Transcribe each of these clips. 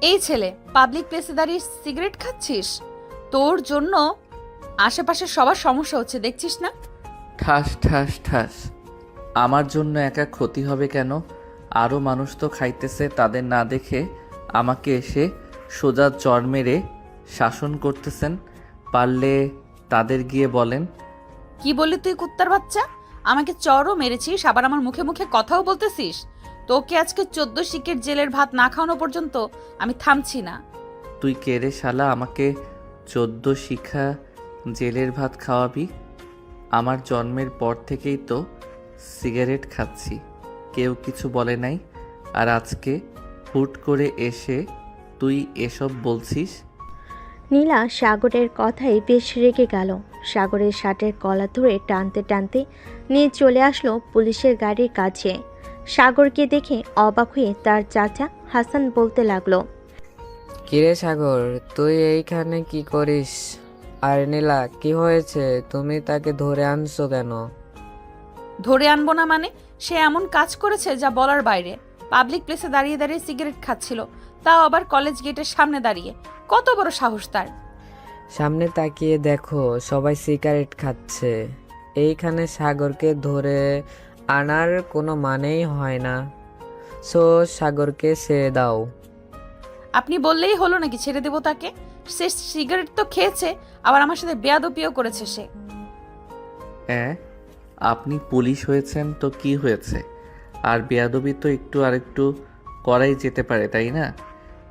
এই ছেলে, পাবলিক প্লেসে দাঁড়িয়ে সিগারেট খাচ্ছিস? তোর জন্য আশেপাশে সবার সমস্যা হচ্ছে, দেখছিস না? ঠাস ঠাস ঠাস। আমার জন্য একা ক্ষতি হবে কেন? আরও মানুষ তো খাইতেছে, তাদের না দেখে আমাকে এসে সোজা চর মেরে শাসন করতেছেন। পারলে তাদের গিয়ে বলেন। কি বললি তুই, কুত্তার বাচ্চা? আমাকে চরও মেরেছিস, আবার আমার মুখে মুখে কথাও বলতেছিস? তোকে আজকে 14 শিকের জেলের ভাত না খাওয়ানো পর্যন্ত আমি থামছি না। তুই কে রে শালা, আমাকে 14 শিখা জেলের ভাত খাওয়াবি? আমার জন্মের পর থেকেই তো সিগারেট খাচ্ছি, কেউ কিছু বলে নাই। আর আজকে হুট করে এসে তুই এসব বলছিস? নীলা সাগরের কথায় বেশ রেগে গেল। সাগরের শার্টের কলার ধরে টানতে টানতে নিয়ে চলে আসলো পুলিশের গাড়ির কাছে। সাগরকে দেখে অবাক হয়ে তার চাচা হাসান বলতে লাগলো, কিরে সাগর, তুই এইখানে কি করিস? আর নীলা, কি হয়েছে? তুমি তাকে ধরে আনছো কেন? ধরে আনবো না মানে? সে এমন কাজ করেছে যা বলার বাইরে। পাবলিক প্লেসে দাঁড়িয়ে দাঁড়িয়ে সিগারেট খাচ্ছিল, তাও আবার কলেজ গেটের সামনে দাঁড়িয়ে। কত বড় সাহস তার! সামনে তাকিয়ে দেখো, সবাই সিগারেট খাচ্ছে। এইখানে সাগরকে ধরে আনার কোনো মানেই হয় না। সো সাগরকে ছেড়ে দাও। আপনি বললেই হলো নাকি ছেড়ে দেবো তাকে? সে সিগারেট তো খেয়েছে, আবার আমার সাথে বেয়াদবিও করেছে সে। হ্যাঁ, আপনি পুলিশ হয়েছেন তো কি হয়েছে? আর বেয়াদবি তো একটু আরেকটু করাই যেতে পারে, তাই না?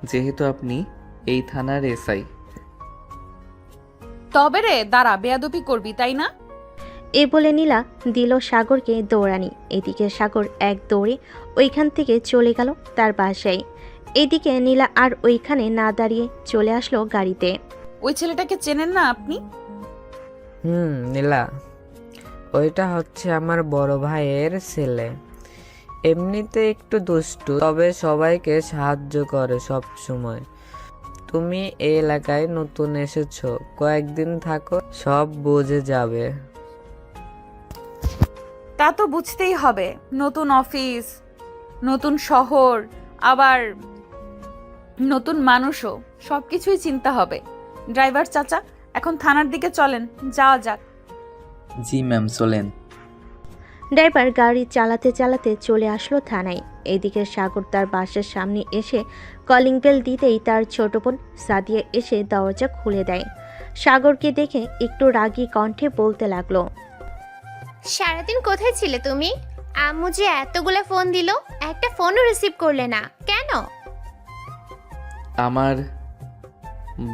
যেহেতু আপনি এই থানার এসআই। তবে রে দাঁড়া, বেয়াদবি করবি তাই না? এ বলে নীলা দিল সাগরকে দৌড়ানি। এদিকে সাগর এক দৌড়ে ওইখান থেকে চলে গেল তার বাসায়। এদিকে নীলা আর ওইখানে না দাঁড়িয়ে চলে আসলো গাড়িতে। ওই ছেলেটাকে চেনেন না আপনি? নীলা, ওইটা হচ্ছে আমার বড় ভাইয়ের ছেলে। এমনিতে একটু দুষ্টু, তবে সবাইকে সাহায্য করে সব সময়। তুমি এই এলাকায় নতুন এসেছো, কয়েকদিন থাকো, সব বুঝে যাবে। তা তো বুঝতেই হবে। নতুন অফিস, নতুন শহর, আবার নতুন মানুষও, সবকিছুই চিন্তা হবে। ড্রাইভার চাচা, এখন থানার দিকে চলেন, যাওয়া যাক। জি ম্যাম, চলেন। ড্রাইভার গাড়ি চালাতে চালাতে চলে আসলো থানায়। এদিকে সাগর তার বাসার সামনে এসে কলিং বেল দিতেই তার ছোট বোন সাদিয়া এসে দরজা খুলে দেয়। সাগরকে দেখে একটু রাগী কণ্ঠে বলতে লাগলো, সারাদিন কোথায় ছিলে তুমি? আম্মু যে এতগুলো ফোন দিল, একটা ফোনও রিসিভ করলে না কেন? আমার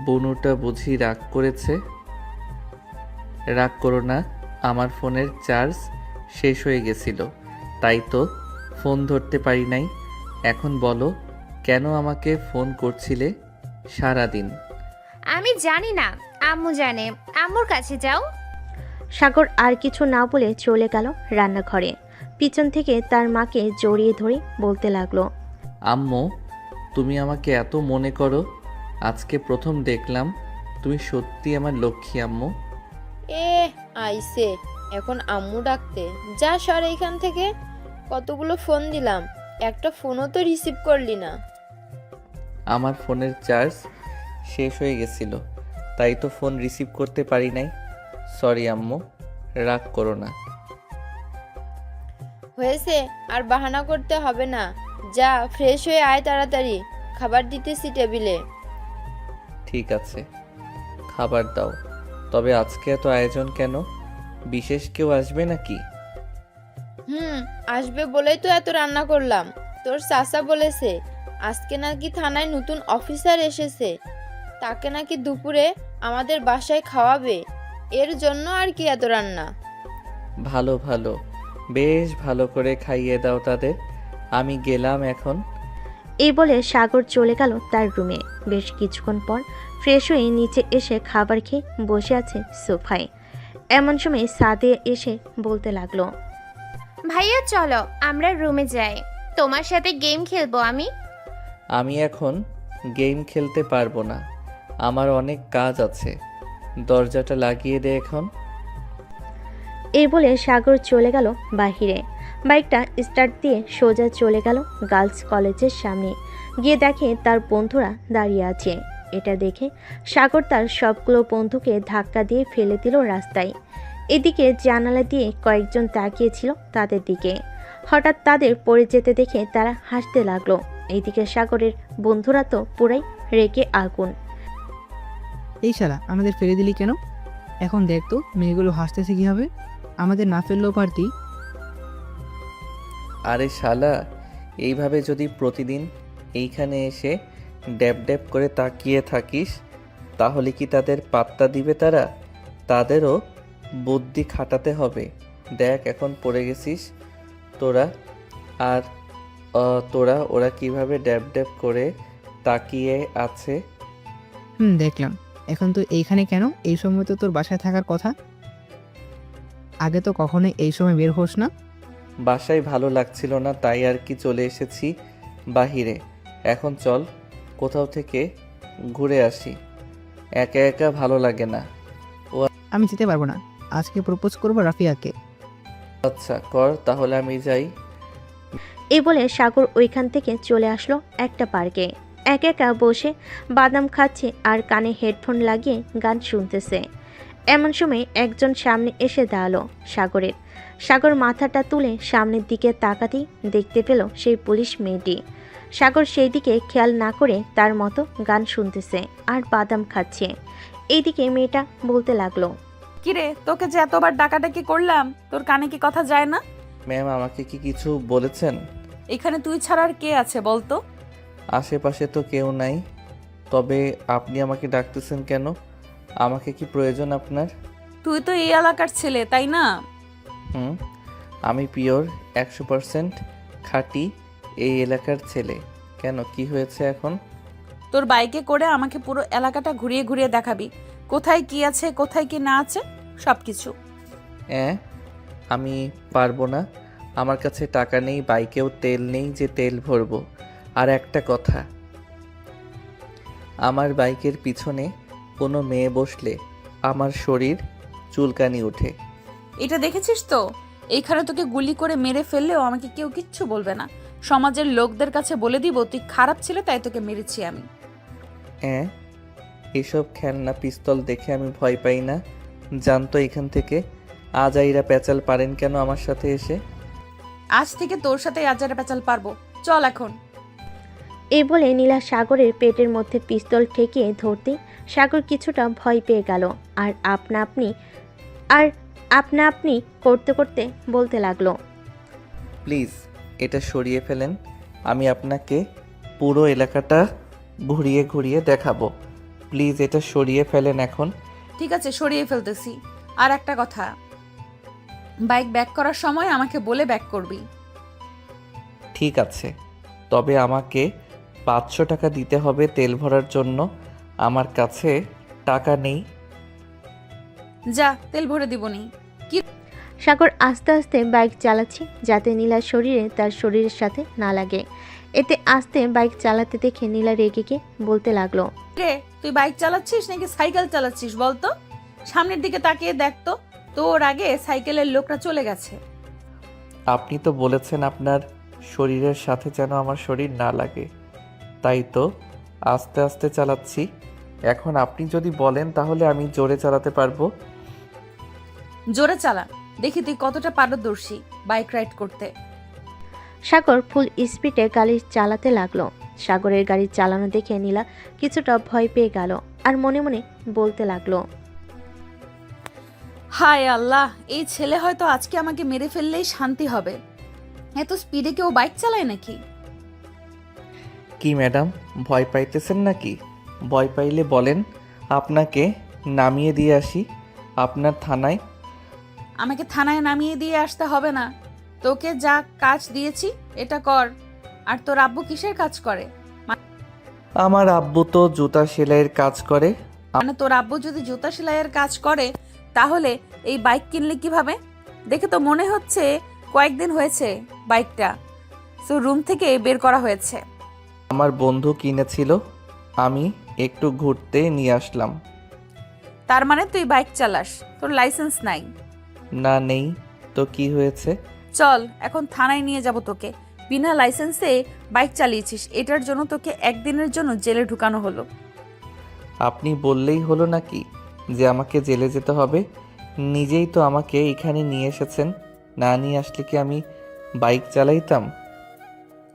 বনুটা বুঝি রাগ করেছে। রাগ করো না, আমার ফোনের চার্জ শেষ হয়ে গেছিল, তাই তো ফোন ধরতে পারি নাই। এখন বলো, কেন আমাকে ফোন করছিলে সারাদিন? আমি জানি না, আম্মু জানে। আম্মুর কাছে যাও। সাগর আর কিছু না বলে চলে গেল রান্নাঘরে। পিছন থেকে তার মাকে জড়িয়ে ধরে বলতে লাগলো, আম্মু, তুমি আমাকে এত মনে করো। আজকে প্রথম দেখলাম তুমি সত্যি আমার লক্ষ্মী আম্মু। এ আইসে এখন আম্মু ডাকতে? যা সর এইখান থেকে। কতগুলো ফোন দিলাম, একটা ফোনও তো রিসিভ করলি না। আমার ফোনের চার্জ শেষ হয়ে গেছিল, তাই তো ফোন রিসিভ করতে পারি নাই। সরি আম্মু, রাগ করো না। হয়েছে, আর বাহানা করতে হবে না। যা ফ্রেশ হয়ে আয় তাড়াতাড়ি, খাবার দিতেছি টেবিলে। ঠিক আছে, খাবার দাও। তবে আজকে এত আয়োজন কেন? বিশেষ কেউ আসবে নাকি? আসবে বলেই তো এত রান্না করলাম। তোর চাচা বলেছে আজকে নাকি থানায় নতুন অফিসার এসেছে, তাকে নাকি দুপুরে আমাদের বাসায় খাওয়াবে। এর জন্য আর কি এত রান্না। ভালো ভালো, বেশ ভালো করে খাইয়ে দাও তাদের। আমি গেলাম এখন। এই বলে সাগর চলে গেল তার রুমে। বেশ কিছুক্ষণ পর ফ্রেশ হয়ে নিচে এসে খাবার খেয়ে বসে আছে সোফায়। এমন সময় সাদিয়া এসে বলতে লাগলো, ভাইয়া চলো আমরা রুমে যাই, তোমার সাথে গেম খেলবো আমি। আমি এখন গেম খেলতে পারবো না, আমার অনেক কাজ আছে। দরজাটা লাগিয়ে দে এখন। এই বলে সাগর চলে গেল বাহিরে। বাইকটা স্টার্ট দিয়ে সোজা চলে গেল গার্লস কলেজের সামনে। গিয়ে দেখে তার বন্ধুরা দাঁড়িয়ে আছে। এটা দেখে সাগর তার সবগুলো বন্ধুকে ধাক্কা দিয়ে ফেলে দিল রাস্তায়। এদিকে জানালা দিয়ে কয়েকজন তাকিয়েছিল তাদের দিকে। হঠাৎ তাদের পড়ে যেতে দেখে তারা হাসতে লাগলো। এইদিকে সাগরের বন্ধুরা তো পুরাই রেগে আগুন। এই শালা আমাদের ফেলে দিলি কেন? এখন দেখ তো মেয়েগুলো হাসতেছে কীভাবে। আমাদের না ফেললেও পারতি। আরে শালা, এইভাবে যদি প্রতিদিন এইখানে এসে ড্যাব ড্যাব করে তাকিয়ে থাকিস তাহলে কি তাদের পাত্তা দিবে তারা? তাদেরও বুদ্ধি খাটাতে হবে। দেখ এখন পড়ে গেছিস তোরা, আর ওরা কিভাবে ড্যাব ড্যাব করে তাকিয়ে আছে। দেখলাম। এখন তো এইখানে কেন? এই সময় তো তোর বাসায় থাকার কথা। আগে তো কখনোই এই সময় বের হোস না। বাসায় ভালো লাগছিল না, তাই আর কি চলে এসেছি বাহিরে। এখন চল কোথাও থেকে ঘুরে আসি, একা একা ভালো লাগে না। আমি যেতে পারবো না। আজকে প্রপোজ করবো রাফিয়াকে। আচ্ছা কর, তাহলে আমি যাই। এই বলে সাগর ওইখান থেকে চলে আসলো একটা পার্কে। একা একা বসে বাদাম খাচ্ছে আর কানে হেডফোন লাগিয়ে গান শুনতেছে। এমন সময় একজন সামনে এসে দাঁড়ালো সাগরের। সাগর মাথাটা তুলে সামনের দিকে তাকাতেই দেখতে পেল সেই পুলিশ মেয়েটি। সাগর সেই দিকে খেয়াল না করে তার মতো গান শুনতেছে আর বাদাম খাচ্ছে। এইদিকে মেয়েটা বলতে লাগলো, কিরে, তোকে যে এতবার ডাকাডাকি করলাম, তোর কানে কি কথা যায় না? ম্যাম আমাকে কি কিছু বলেছেন? এখানে তুই ছাড়া আর কে আছে বলতো? আশেপাশে তো কেউ নাই, তবে আপনি আমাকে ডাকতেছেন কেন? আমাকে কি প্রয়োজন আপনার? তুই তো এই এলাকার ছেলে, তাই না? আমি পিওর 100% খাঁটি এই এলাকার ছেলে। কেন, কি হয়েছে এখন? তোর বাইকে করে আমাকে পুরো এলাকাটা ঘুরিয়ে ঘুরিয়ে দেখাবি, কোথায় কি আছে কোথায় কি না আছে সবকিছু। আমি পারবো না, আমার কাছে টাকা নেই, বাইকেও তেল নেই যে তেল ভরবো। আর একটা কথা, আমার বাইকের পিছনে কোনো মেয়ে বসলে আমার শরীর চুলকানি ওঠে। এটা দেখেছিস তো, এইখানে তোকে গুলি করে মেরে ফেললেও আমাকে কেউ কিচ্ছু বলবে না। সমাজের লোকদের কাছে বলে দিব তুই খারাপ ছিল তাই তোকে মেরেছি আমি। এসব খেলনা পিস্তল দেখে আমি ভয় পাই না, জানতো এখান থেকে। আজাইরা পেঁচাল পারেন কেন আমার সাথে এসে? আজ থেকে তোর সাথে আজারে পেঁচাল পারবো, চল এখন। এই বলে নীলা সাগরের পেটের মধ্যে পিস্তল ঠেকিয়ে ধরতে সাগর কিছুটা ভয় পেয়ে গেল। আর আপনা আপনি করতে করতে বলতে লাগলো, প্লিজ এটা সরিয়ে ফেলেন, আমি আপনাকে পুরো এলাকাটা ঘুরিয়ে ঘুরিয়ে দেখাবো। প্লিজ এটা সরিয়ে ফেলেন এখন। ঠিক আছে, সরিয়ে ফেলতেছি। আর একটা কথা, বাইক ব্যাক করার সময় আমাকে বলে ব্যাক করবি। ঠিক আছে, তবে আমাকে 500 টাকা দিতে হবে তেল ভরার জন্য। আমার কাছে টাকা নেই। যা, তেল ভরে দিবনি। সাগর আস্তে আস্তে বাইক চালাচ্ছে যাতে নীলার শরীরে তার শরীরের সাথে না লাগে। এতে আস্তে বাইক চালাতে দেখে নীলা রেগে গিয়ে বলতে লাগলো, রে, তুই বাইক চালাচ্ছিস নাকি সাইকেল চালাচ্ছিস বলতো? সামনের দিকে তাকিয়ে দেখ তো, তোর আগে সাইকেলের লোকটা চলে গেছে। আপনি তো বলেছেন আপনার শরীরের সাথে যেন আমার শরীর না লাগে, তাই তো আস্তে আস্তে চালাচ্ছি। এখন আপনি যদি বলেন তাহলে আমি জোরে চালাতে পারবো। জোরে চালা, দেখি তুই কতটা পারদর্শী বাইক রাইড করতে। সাগর ফুল স্পিডে গাড়ি চালাতে লাগলো। সাগরের গাড়ি চালানো দেখে নীলা কিছুটা ভয় পেয়ে গেল আর মনে মনে বলতে লাগলো, হায় আল্লাহ, এই ছেলে হয়তো আজকে আমাকে মেরে ফেললেই শান্তি হবে। এত স্পিডে কেউ বাইক চালায় নাকি? কি ম্যাডাম, ভয় পাইতেছেন নাকি? ভয় পাইলে বলেন, আপনাকে নামিয়ে দিয়ে আসি আপনার থানায়। আমাকে থানায় নামিয়ে দিয়ে আসতে হবে না, তোকে যা কাজ দিয়েছি এটা কর। আর তোর আব্বু কিসের কাজ করে? আমার আব্বু তো জুতা সেলাইয়ের কাজ করে। মানে তোর আব্বু যদি জুতা সেলাইয়ের কাজ করে তাহলে এই বাইক কিনলে কিভাবে? দেখে তো মনে হচ্ছে কয়েকদিন হয়েছে বাইকটা রুম থেকে বের করা হয়েছে। আমার বন্ধু কিনেছিল, আমি একটু ঘুরতে নিয়ে আসলাম। তার মানে তুই বাইক চালাস, তোর লাইসেন্স নাই? না নেই তো কি হয়েছে, চল এখন থানায় নিয়ে যাব তোকে। বিনা লাইসেন্সে বাইক চালিয়েছিস, এটার জন্য তোকে একদিনের জন্য জেলে ঢুকানো হলো। আপনি বললেই হলো নাকি যে আমাকে জেলে যেতে হবে? নিজেই তো আমাকে এখানে নিয়ে এসেছেন, না নিয়ে আসলে কি আমি বাইক চালাইতাম?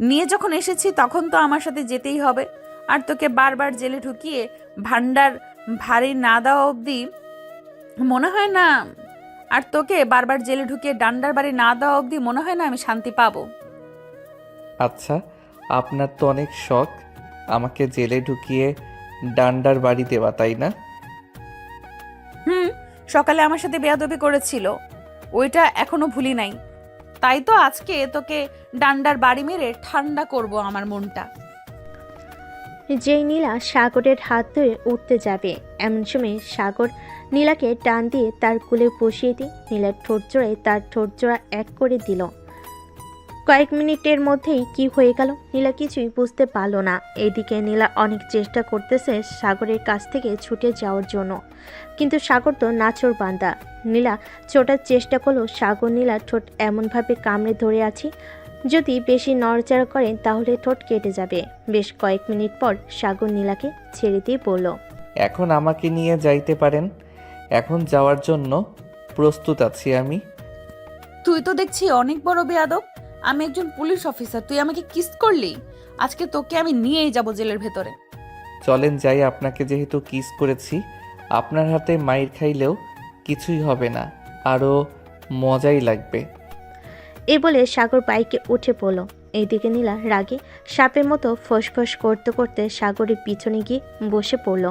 নিয়ে যখন এসেছি তখন তো আমার সাথে যেতেই হবে। আর তোকে বারবার জেলে ঢুকিয়ে ভান্ডার ভারী না দেওয়া অবধি মনে হয় না, আর তোকে বারবার জেলে ঢুকিয়ে ডান্ডার বাড়ি না দেওয়া অবধি মনে হয় না আমি শান্তি পাবো। আচ্ছা, আপনার তো অনেক শখ আমাকে জেলে ঢুকিয়ে ডান্ডার বাড়ি দেওয়া, তাই না? সকালে আমার সাথে বেয়াদবি করেছিল, ওইটা এখনো ভুলি নাই। তাই তো আজকে তোকে ডান্ডার বাড়ি মেরে ঠান্ডা করব আমার মনটা। যেই নীলা সাগরের হাত ধরে উঠতে যাবে, এমন সময় সাগর নীলাকে টান দিয়ে তার কোলে বসিয়ে দিয়ে নীলার ঠোঁট জোড়ায় তার ঠোঁট জোড়া এক করে দিল। কয়েক মিনিটের মধ্যেই কি হয়ে গেল নীলা কিছুই বুঝতে পারল না। এদিকে নীলা অনেক চেষ্টা করতেছে সাগরের কাছ থেকে ছুটে যাওয়ার জন্য, কিন্তু সাগর তো নাছোড় বান্দা। নীলা ছোটার চেষ্টা করলো, সাগর নীলার ঠোঁট এমনভাবে কামড়ে ধরে আছে, যদি বেশি নড়াচড়া করেন তাহলে ঠোঁট কেটে যাবে। বেশ কয়েক মিনিট পর সাগর নীলাকে ছেড়ে দিয়ে বলল, এখন আমাকে নিয়ে যাইতে পারেন, এখন যাওয়ার জন্য প্রস্তুত আছি আমি। তুই তো দেখছি অনেক বড় বেয়াদব। আমি একজন পুলিশ অফিসার, তুই আমাকে কিস করলি। আজকে তোকে আমি নিয়েই যাব জেলের ভেতরে। চলেন যাই, আপনাকে যেহেতু কিস করেছি আপনার হাতে মাইর খাইলেও কিছুই হবে না, আরও মজাই লাগবে। এ বলে সাগর বাইকে উঠে পড়ল। এইদিকে নীলা রাগে সাপের মতো ফসফস করতে করতে সাগরের পিছনে গিয়ে বসে পড়ল।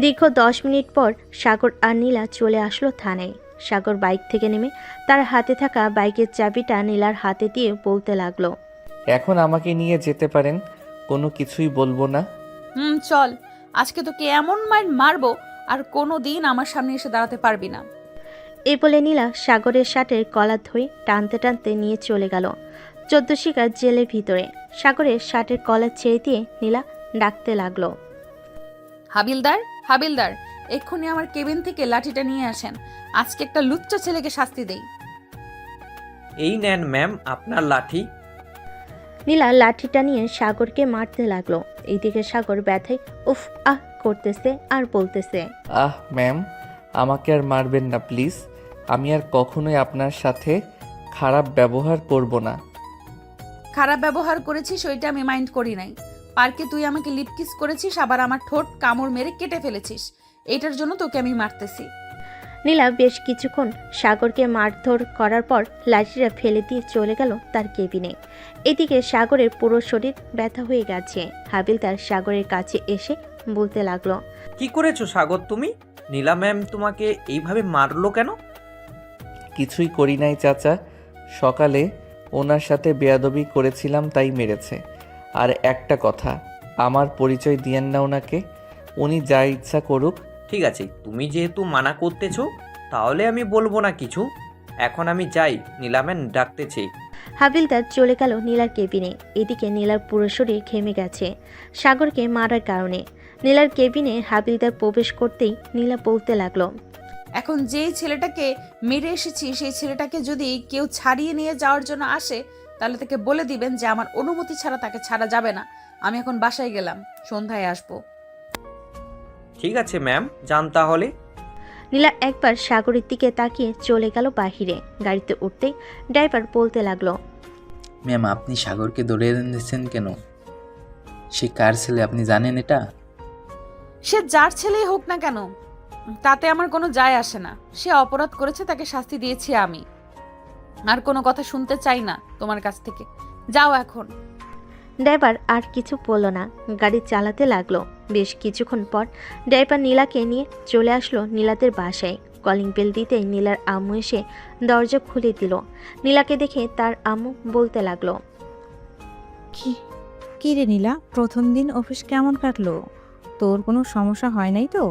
দীর্ঘ 10 মিনিট পর সাগর আর নীলা চলে আসলো থানায়। সাগর বাইক থেকে নেমে তার হাতে থাকা বাইকের চাবিটা নীলার হাতে দিয়ে বলতে লাগলো, এখন আমাকে নিয়ে যেতে পারেন, কোনো কিছুই বলবো না। চল, আজকে তোকে এমন মার মারবো আর কোনো দিন আমার সামনে এসে দাঁড়াতে পারবি না। এই বলে নীলা সাগরের শার্টের কলার ধরে টানতে টানতে নিয়ে চলে গেল 14 শিকার জেলের ভিতরে। সাগরের শার্টের কলার ছেড়ে দিয়ে নীলা ডাকতে লাগলো, হাবিলদার, হাবিলদার, এক্ষুনি আমার কেবিন থেকে লাঠিটা নিয়ে আসেন। আজকে একটা লুচ্চা ছেলেকে শাস্তি দেই। এই নেন ম্যাম আপনার লাঠি। নীলা লাঠিটা নিয়ে সাগরকে মারতে লাগলো। এইদিকে সাগর ব্যথায় উফ আহ করতেছে আর বলতেছে, ম্যাম, আমাকে আর মারবেন না প্লিজ, আমি আর কখনোই আপনার সাথে খারাপ ব্যবহার করব না। খারাপ ব্যবহার করেছিস ওইটা আমি মাইন্ড করি নাই। পার্কে তুই আমাকে লিপ কিস করেছিস, আবার আমার ঠোঁট কামড় মেরে কেটে ফেলেছিস, এটার জন্য তোকে আমি মারতেছি। নীলা বেশ কিছুক্ষণ সাগরকে মারধর করার পর লাঠিটা ফেলে দিয়ে চলে গেল তার কেবিনে। এদিকে সাগরের পুরো শরীর ব্যথা হয়ে গেছে। হাবিলদার সাগরের কাছে এসে বলতে লাগলো, কি করেছো সাগর তুমি? নীলা ম্যাম তোমাকে এইভাবে মারলো কেন? কিছুই করি নাই চাচা, সকালে ওনার সাথে বেয়াদবি করেছিলাম তাই মেরেছে। আর একটা কথা, আমার পরিচয় দিয়েন না ওনাকে, উনি যা ইচ্ছা করুক। ঠিক আছে, তুমি যেহেতু মানা করতেছো তাহলে আমি বলবো না কিছু। এখন আমি যাই, নীলা ম্যাম ডাকতেছি। হাবিলদার চলে গেল নীলার কেবিনে। এদিকে নীলার পুরো শরীর ঘেমে গেছে সাগরকে মারার কারণে। নীলার কেবিনে হাবিলদার প্রবেশ করতেই নীলা বলতে লাগলো, এখন যেই ছেলেটাকে মেরে এসেছি সেই ছেলেটাকে যদি কেউ ছাড়িয়ে নিয়ে যাওয়ার জন্য আসে তাহলে তাকে বলে দিবেন যে আমার অনুমতি ছাড়া তাকে ছাড়া যাবে না। আমি এখন বাসায় গেলাম, সন্ধ্যায় আসবো। ঠিক আছে ম্যাম, যান তাহলে। নীলা একবার সাগরের দিকে তাকিয়ে চলে গেল বাহিরে। গাড়িতে উঠতেই ড্রাইভার বলতে লাগলো, ম্যাম, আপনি সাগরকে ধরে এনেছেন কেন? সে কার ছেলে আপনি জানেন এটা? সে যার ছেলেই হোক না কেন তাতে আমার কোনো যায় আসে না। সে অপরাধ করেছে, তাকে শাস্তি দিয়েছি আমি। আর কোনো কথা শুনতে চাই না তোমার কাছ থেকে, যাও এখন। ড্রাইভার আর কিছু বলল না, গাড়ি চালাতে লাগলো। বেশ কিছুক্ষণ পর ড্রাইভার নীলাকে নিয়ে চলে আসলো নীলাদের বাসায়। কলিং বেল দিতেই নীলার আম্মু এসে দরজা খুলে দিল। নীলাকে দেখে তার আম্মু বলতে লাগলো, কি রে নীলা, প্রথম দিন অফিস কেমন কাটলো? তোর কোনো সমস্যা হয় নাই তো?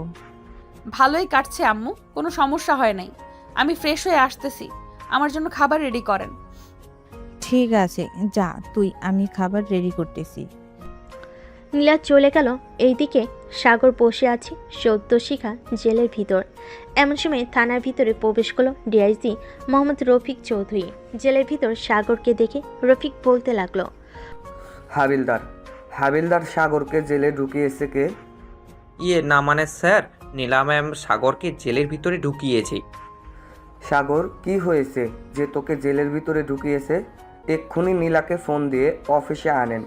ভালোই কাটছে আম্মু, কোনো সমস্যা হয় নাই। আমি ফ্রেশ হয়ে আসতেছি, আমার জন্য খাবার রেডি করেন। ঠিক আছে, যা তুই, আমি খাবার রেডি করতেছি। নীলা চলে গেল। এইদিকে সাগর বসে আছে সদ্য শিখা জেলের ভিতর। এমন সময় থানার ভিতরে প্রবেশ করলো ডিআইজি মোহাম্মদ রফিক চৌধুরী। জেলের ভিতর সাগরকে দেখে রফিক বলতে লাগলো, হাবিলদার সাগরকে জেলে ঢুকিয়েছে কে? না মানে স্যার, নীলা ম্যাম সাগরকে জেলের ভিতরে ঢুকিয়েছে। সাগর, কি হয়েছে যে তোকে জেলের ভিতরে ঢুকিয়েছে? এক্ষুনি নীলাকে ফোন দিয়ে অফিসে আনেন,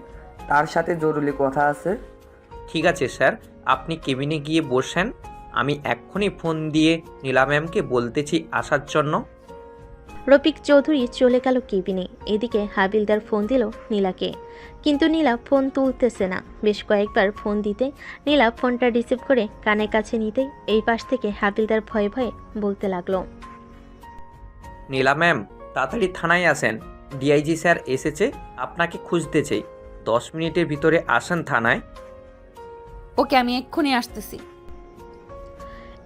তার সাথে জরুরি কথা আছে। ঠিক আছে স্যার, আপনি কেবিনে গিয়ে বসেন, আমি এক্ষুনি ফোন দিয়ে নীলা ম্যামকে বলতেছি আসার জন্য। রফিক চৌধুরী চলে গেল কেবিনে। এদিকে হাবিলদার ফোন দিল নীলাকে, কিন্তু নীলা ফোন তুলতেছে না। বেশ কয়েকবার ফোন দিতে নীলা ফোনটা রিসিভ করে কানের কাছে নিতেই এই পাশ থেকে হাবিলদার ভয়ে ভয়ে বলতে লাগলো, নীলা ম্যাম তাড়াতাড়ি থানায় আসেন, ডিআইজি স্যার এসেছে, আপনাকে খুঁজতেছে। 10 মিনিটের ভিতরে আসেন থানায়। ওকে, আমি এক্ষুনি আসতেছি।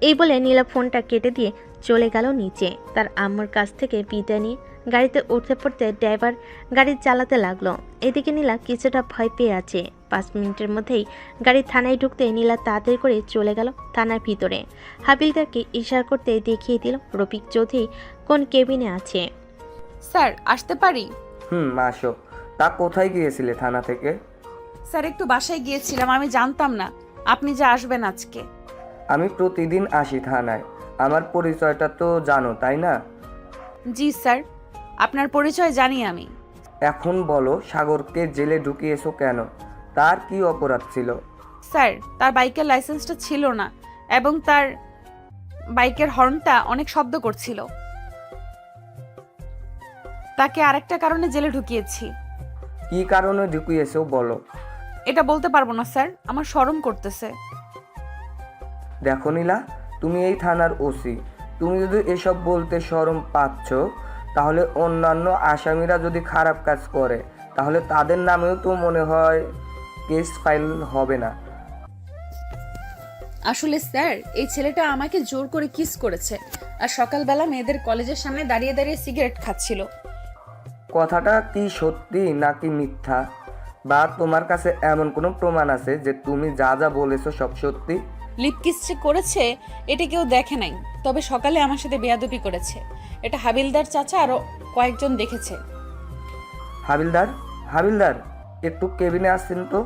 এই বলে নীলা ফোনটা কেটে দিয়ে চলে গেল নিচে। তার আম্মুর কাছ থেকে বিদায় নিয়ে গাড়িতে উঠতে পড়তে ড্রাইভার গাড়ি চালাতে লাগলো। এদিকে নীলা কিছুটা ভয় পেয়ে আছে। 5 মিনিটের মধ্যেই গাড়ি থানায় ঢুকতে নীলা তাড়াতাড়ি করে চলে গেল থানার ভিতরে। হাবিলদারকে ইশারা করতে দেখিয়ে দিল রফিক চৌধুরী কোন কেবিনে আছে। স্যার, আসতে পারি? আসো। তা কোথায় গিয়েছিলে থানা থেকে? স্যার, একটু বাসায় গিয়েছিলাম, আমি জানতাম না আপনি যে আসবেন আজকে। আমি প্রতিদিন আসি থানায়, আমার পরিচয়টা তো জানো তাই না? জি স্যার, আপনার পরিচয় জানি আমি। এখন বলো, সাগরকে জেলে ঢুকিয়েছো কেন? তার কি অপরাধ ছিল? স্যার, তার বাইকের লাইসেন্সটা ছিল না এবং তার বাইকের হর্নটা অনেক শব্দ করছিল। তাকে আরেকটা কারণে জেলে ঢুকিয়েছি। কি কারণে ঢুকিয়েছো বলো। এটা বলতে পারবো না স্যার, আমার শরম করতেছে। দেখো নীলা, তুমি এই থানার ওসি, তুমি যদি এসব বলতে শরম পাচ্ছ, তাহলে অন্যান্য আসামিরা যদি খারাপ কাজ করে তাহলে তাদের নামেও তো মনে হয় কেস ফাইল হবে না। আসলে স্যার, এই ছেলেটা আমাকে জোর করে কিস করেছে আর সকালবেলা মেয়েদের কলেজের সামনে দাঁড়িয়ে দাঁড়িয়ে সিগারেট খাচ্ছিল। কথাটা কি সত্যি নাকি মিথ্যা? বা তোমার কাছে এমন কোনো প্রমাণ আছে যে তুমি যা যা বলেছো সব সত্যি? লিপ কিস যে করেছে এটা কেউ দেখে নাই, তবে সকালে আমার সাথে বেয়াদবি করেছে। এটা হাবিলদার চাচা আরো কয়েকজন দেখেছে। হাবিলদার একটু কেবিনে আসছেন তো?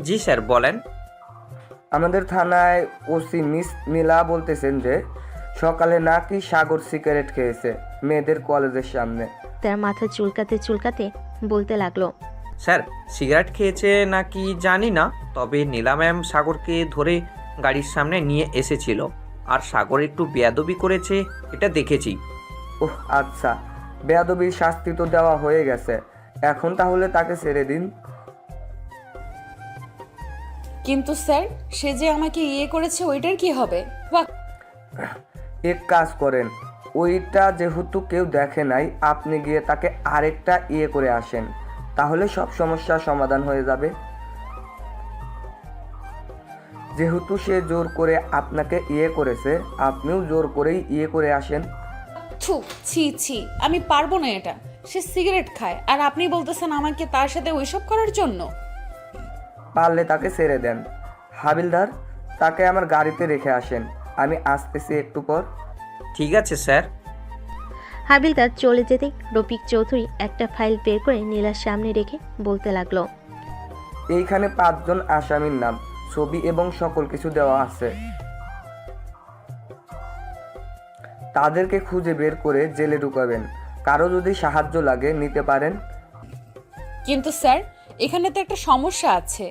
জি স্যার, বলেন। আমাদের থানায় ওসি মিস নীলা বলতেছেন যে সকালে নাকি সাগর সিগারেট খেয়েছে মেয়েদের কলেজের সামনে। তার মাথা চুলকাতে চুলকাতে বলতে লাগলো, স্যার, সিগারেট খেয়েছে নাকি জানি না, তবে নীলা ম্যাম সাগরকে ধরে গাড়ির সামনে নিয়ে এসেছিল আর সাগর একটু বেয়াদবি করেছে, এটা দেখেছি। ওহ আচ্ছা, বেয়াদবির শাস্তি তো দেওয়া হয়ে গেছে, এখন তাহলে তাকে ছেড়ে দিন। কিন্তু স্যার, সে যে আমাকে করেছে ওইটার কি হবে? এক কাজ করেন, ওইটা যেহেতু কেউ দেখে নাই, আপনি গিয়ে তাকে আরেকটা করে আসেন, তাহলে সব সমস্যার সমাধান হয়ে যাবে। যেহেতু সে জোর করে আপনাকে করেছে, আপনিও জোর করেই করে আসেন। থু, ছি ছি, আমি পারবো না এটা। সে সিগারেট খায় আর আপনি বলতেছেন আমাকে তার সাথে ওইসব করার জন্য? পারলে তাকে ছেড়ে দেন। হাবিলদার, তাকে আমার গাড়িতে রেখে আসেন, আমি আসতেছি একটু পর। ঠিক আছে স্যার। হাবিলদার চলে যেতে রফিক চৌধুরী একটা ফাইল বের করে নীলার সামনে রেখে বলতে লাগলো, এইখানে 5 জন আসামির নাম, ছবি এবং সকল কিছু দেওয়া আছে। তাদেরকে খুঁজে বের করে জেলে ঢুকাবেন। কারো যদি সাহায্য লাগে নিতে পারেন। কিন্তু স্যার, এখানে তো একটা সমস্যা আছে।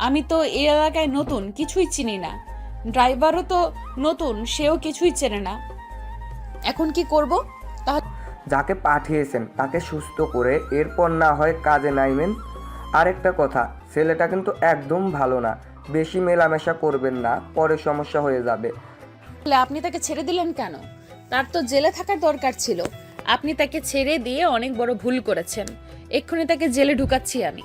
আমি তো এই এলাকায় নতুন, কিছুই চিনি না। ড্রাইভারও তো নতুন, সেও কিছুই চেনে না। এখন কি করব? যাকে পাঠিয়েছেন তাকে সুস্থ করে এরপর না হয় কাজে নাইবেন। আরেকটা কথা, ছেলেটা কিন্তু একদম ভালো না, বেশি মেলামেশা করবেন না, পরে সমস্যা হয়ে যাবে। আপনি তাকে ছেড়ে দিলেন কেন? তার তো জেলে থাকার দরকার ছিল। আপনি তাকে ছেড়ে দিয়ে অনেক বড় ভুল করেছেন। এক্ষুনি তাকে জেলে ঢুকাচ্ছি আমি।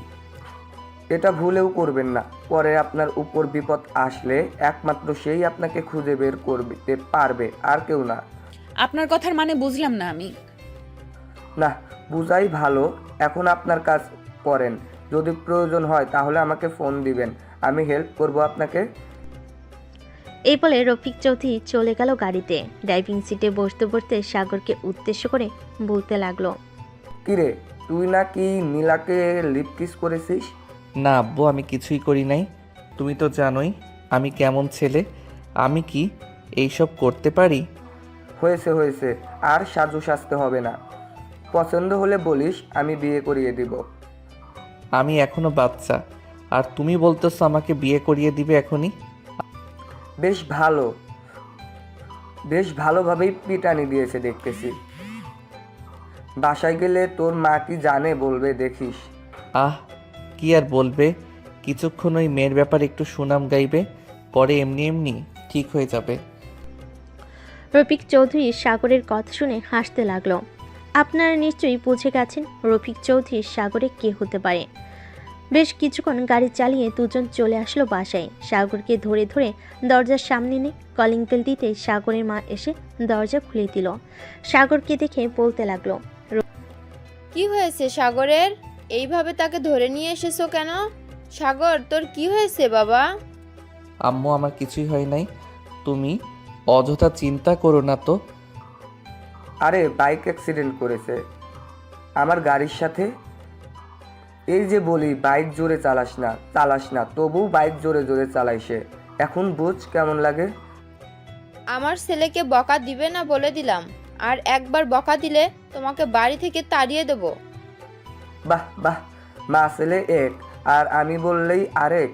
এটা ভুলেও করবেন না, পরে আপনার উপর বিপদ আসলে একমাত্র সেই আপনাকে খুঁজে বের করতে পারবে, আর কেউ না। আপনার কথার মানে বুঝলাম না আমি। না, বুঝাই ভালো। এখন আপনার কাজ করেন, যদি প্রয়োজন হয় তাহলে আমাকে ফোন দিবেন, আমি হেল্প করব আপনাকে। এই বলে রফিক চৌধুরী চলে গেল গাড়িতে। ড্রাইভিং সিটে বসতে বসতে সাগরকে উদ্দেশ্য করে বলতে লাগলো, কিরে, তুই নাকি নীলাকে লিপ কিস করেছিস? না আব্বু, আমি কিছুই করি নাই। তুমি তো জানোই আমি কেমন ছেলে। আমি কি এইসব করতে পারি? হয়েছে হয়েছে, আর সাজু সাজতে হবে না। পছন্দ হলে বলিস, আমি বিয়ে করিয়ে দিব। আমি এখনো বাচ্চা, আর তুমি বলতেছো আমাকে বিয়ে করিয়ে দিবে এখনই? বেশ ভালো, বেশ ভালোভাবেই পিটানি দিয়েছে দেখতেছি। বাসায় গেলে তোর মা কি জানে বলবে দেখিস। আহ, কি আর বলবে, কিছুক্ষণ ওই মেয়ের ব্যাপারে একটু সুনাম গাইবে, পরে এমনি এমনি ঠিক হয়ে যাবে। রফিক চৌধুরী সাগরের কথা শুনে হাসতে লাগলো। আপনারা নিশ্চয়ই বুঝে গেছেন রফিক চৌধুরী সাগরে কে হতে পারে। বেশ কিছুক্ষণ গাড়ি চালিয়ে দুজন চলে আসলো বাসায়। সাগরকে ধরে ধরে দরজার সামনে এনে কলিং বেল দিতে সাগরের মা এসে দরজা খুলে দিল। সাগরকে দেখে বলতে লাগলো, কি হয়েছে সাগরের? এইভাবে তাকে ধরে নিয়ে এসেছো কেন? সাগর, তোর কি হয়েছে বাবা? আম্মু, আমার কিছুই হয় নাই, তুমি অযথা চিন্তা করো না তো। আরে বাইক অ্যাক্সিডেন্ট করেছে আমার গাড়ির সাথে। এই যে বলি বাইক জোরে চালাস না, তবু বাইক জোরে জোরে চালাই সে। এখন বুঝ কেমন লাগে। আমার ছেলেকে বকা দিবে না বলে দিলাম, আর একবার বকা দিলে তোমাকে বাড়ি থেকে তাড়িয়ে দেবো। বাহ বাহ, মা ছেলে এক, আর আমি বললেই আরেক।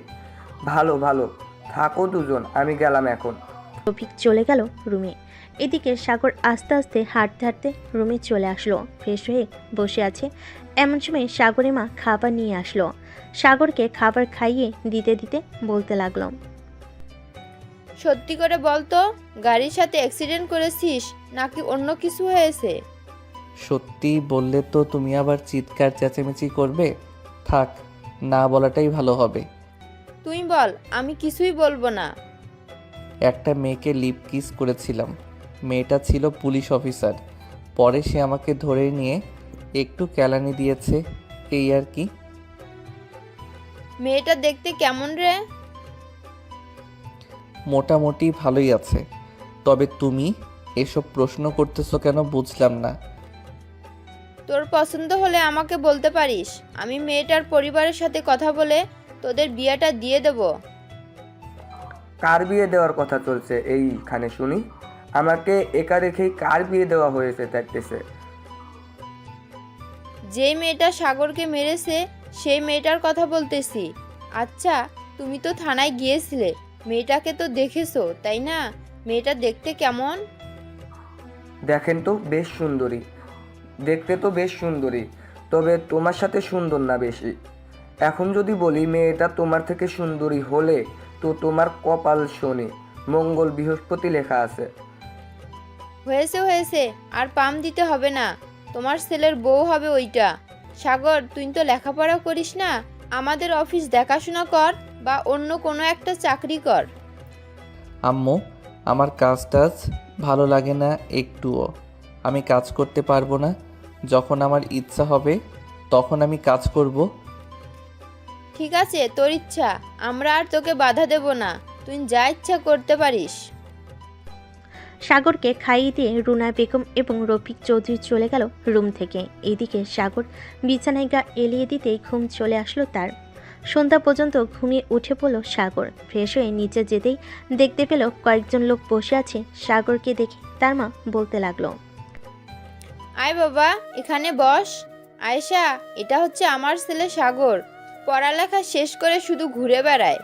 ভালো ভালো, থাকো দুজন, আমি গেলাম এখন। রফিক চলে গেল রুমে। এদিকে সাগর আস্তে আস্তে হাঁটতে হাঁটতে রুমে চলে আসলো। ফ্রেশ হয়ে বসে আছে, এমন সময় সাগরের মা খাবার নিয়ে আসলো। সাগরকে খাবার খাইয়ে দিতে দিতে বলতে লাগলো, সত্যি করে বল তো, গাড়ির সাথে অ্যাক্সিডেন্ট করেছিস নাকি অন্য কিছু হয়েছে? সত্যি বললে তো তুমি আবার চিৎকার চেঁচামেচি করবে। থাক, না বলাটাই ভালো হবে। তুই বল, আমি কিছুই বলবো না। একটা মেয়েকে লিপ কিস করেছিলাম, মেয়েটা ছিল পুলিশ অফিসার। পরে সে আমাকে ধরে নিয়ে একটু কেলানি দিয়েছে, এই আর কি। মেয়েটা দেখতে কেমন রে? মোটামুটি ভালোই আছে, তবে তুমি এসব প্রশ্ন করতেছো কেন বুঝলাম না। তোর পছন্দ হলে আমাকে বলতে পারিস, আমি মেয়েটার পরিবারের সাথে কথা বলে তোদের বিয়েটা দিয়ে দেব। কার বিয়ে দেওয়ার কথা চলছে এইখানে শুনি? আমাকে একা রেখেই কার বিয়ে দেওয়া হয়েছে দেখতেছে? যেই মেয়েটা সাগরকে মেরেছে সেই মেয়েটার কথা বলতেছি। আচ্ছা, তুমি তো থানায় গিয়েছিলে, মেয়েটাকে তো দেখেছো তাই না? মেয়েটা দেখতে কেমন? দেখেন তো বেশ সুন্দরী, দেখতে তো বেশ সুন্দরী, তবে তোমার সাথে সুন্দর না বেশি। এখন যদি বলি মেয়েটা তোমার থেকে সুন্দরী হলে তো তোমার কপাল শনি, মঙ্গল বৃহস্পতি লেখা আছে। হয়েছে হয়েছে, আর পাম দিতে হবে না, তোমার ছেলের বউ হবে ওইটা। সাগর, তুই তো লেখাপড়া করিস না, আমাদের অফিস দেখাশোনা কর বা অন্য কোনো একটা চাকরি কর। আম্মু, আমার কাজ টাজ ভালো লাগে না একটুও। আমি কাজ করতে পারবো না। যখন আমার ইচ্ছা হবে তখন আমি কাজ করব। ঠিক আছে, তোর ইচ্ছা, আমরা আর তোকে বাধা দেব না, তুই যা ইচ্ছা করতে পারিস। সাগরকে খাইয়ে দিয়ে রুনা বেগম এবং রফিক চৌধুরী চলে গেল রুম থেকে। এদিকে সাগর বিছানায় গা এলিয়ে দিতেই ঘুম চলে আসলো তার। সন্ধ্যা পর্যন্ত ঘুমিয়ে উঠে পড়ল সাগর। ফ্রেশ হয়ে নিচে যেতেই দেখতে পেল কয়েকজন লোক বসে আছে। সাগরকে দেখে তার মা বলতে লাগলো, আয় বাবা, এখানে বস। আয়েশা, এটা হচ্ছে আমার ছেলে সাগর, পড়ালেখা শেষ করে শুধু ঘুরে বেড়ায়।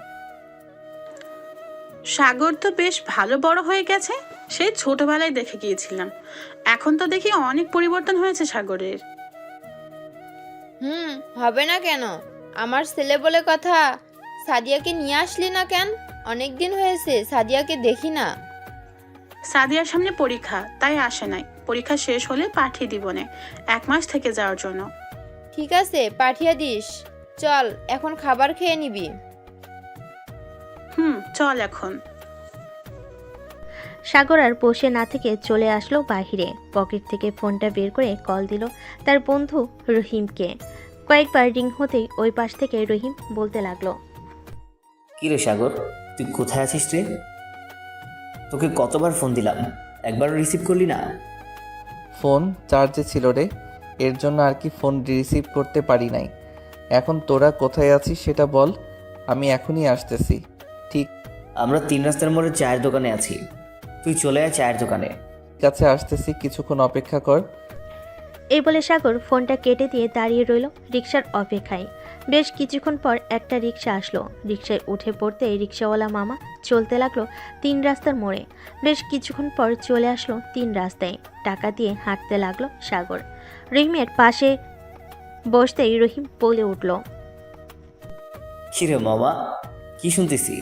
সাগর তো বেশ ভালো বড় হয়ে গেছে, সেই ছোটবেলায় দেখে গিয়েছিলাম। এখন তো দেখি অনেক পরিবর্তন হয়েছে সাগরের। হবে না কেন? আমার ছেলে বলে কথা। সাদিয়াকে নিয়ে আসলি না কেন? অনেক দিন হয়েছে সাদিয়াকে দেখি না। সাদিয়ার সামনে পরীক্ষা, তাই আসে নাই। পরীক্ষা শেষ হলে পাঠিয়ে দিব নে, 1 মাস থেকে যাওয়ার জন্য। ঠিক আছে, পাঠিয়ে দিস। চল, এখন খাবার খেয়ে নিবি। চল এখন। সাগর আর বসে না থেকে চলে আসলো বাহিরে। পকেট থেকে ফোনটা বের করে কল দিল তার বন্ধু রহিমকে। কয়েকবার রিং হতেই ওই পাশ থেকে রহিম বলতে লাগলো, কি রে সাগর, তুই কোথায় আছিস রে? তোকে কতবার ফোন দিলাম, একবারও রিসিভ করলি না। ফোন চার্জে ছিল রে, এর জন্য আর কি ফোন রিসিভ করতে পারি নাই। এখন তোরা কোথায় আছিস সেটা বল, আমি এখনই আসতেছি। ঠিক আমরা 3 রাস্তার মোড়ে চায়ের দোকানে আছি, তুই চলে আয় চায়ের দোকানে। কাছে আসতেছি, কিছুক্ষণ অপেক্ষা কর। এই বলে সাগর ফোনটা কেটে দিয়ে দাঁড়িয়ে রইল রিকশার অপেক্ষায়। বেশ কিছুক্ষণ পর একটা রিকশা আসলো। রিকশায় উঠে পড়তেই রিকশাওয়ালা মামা চলতে লাগলো 3 রাস্তার মোড়ে। বেশ কিছুক্ষণ পর চলে আসলো 3 রাস্তায়। টাকা দিয়ে হাঁটতে লাগলো সাগর। রহিমের পাশে বসতেই রহিম বলে উঠল, কি রে মামা, কি শুনতেছি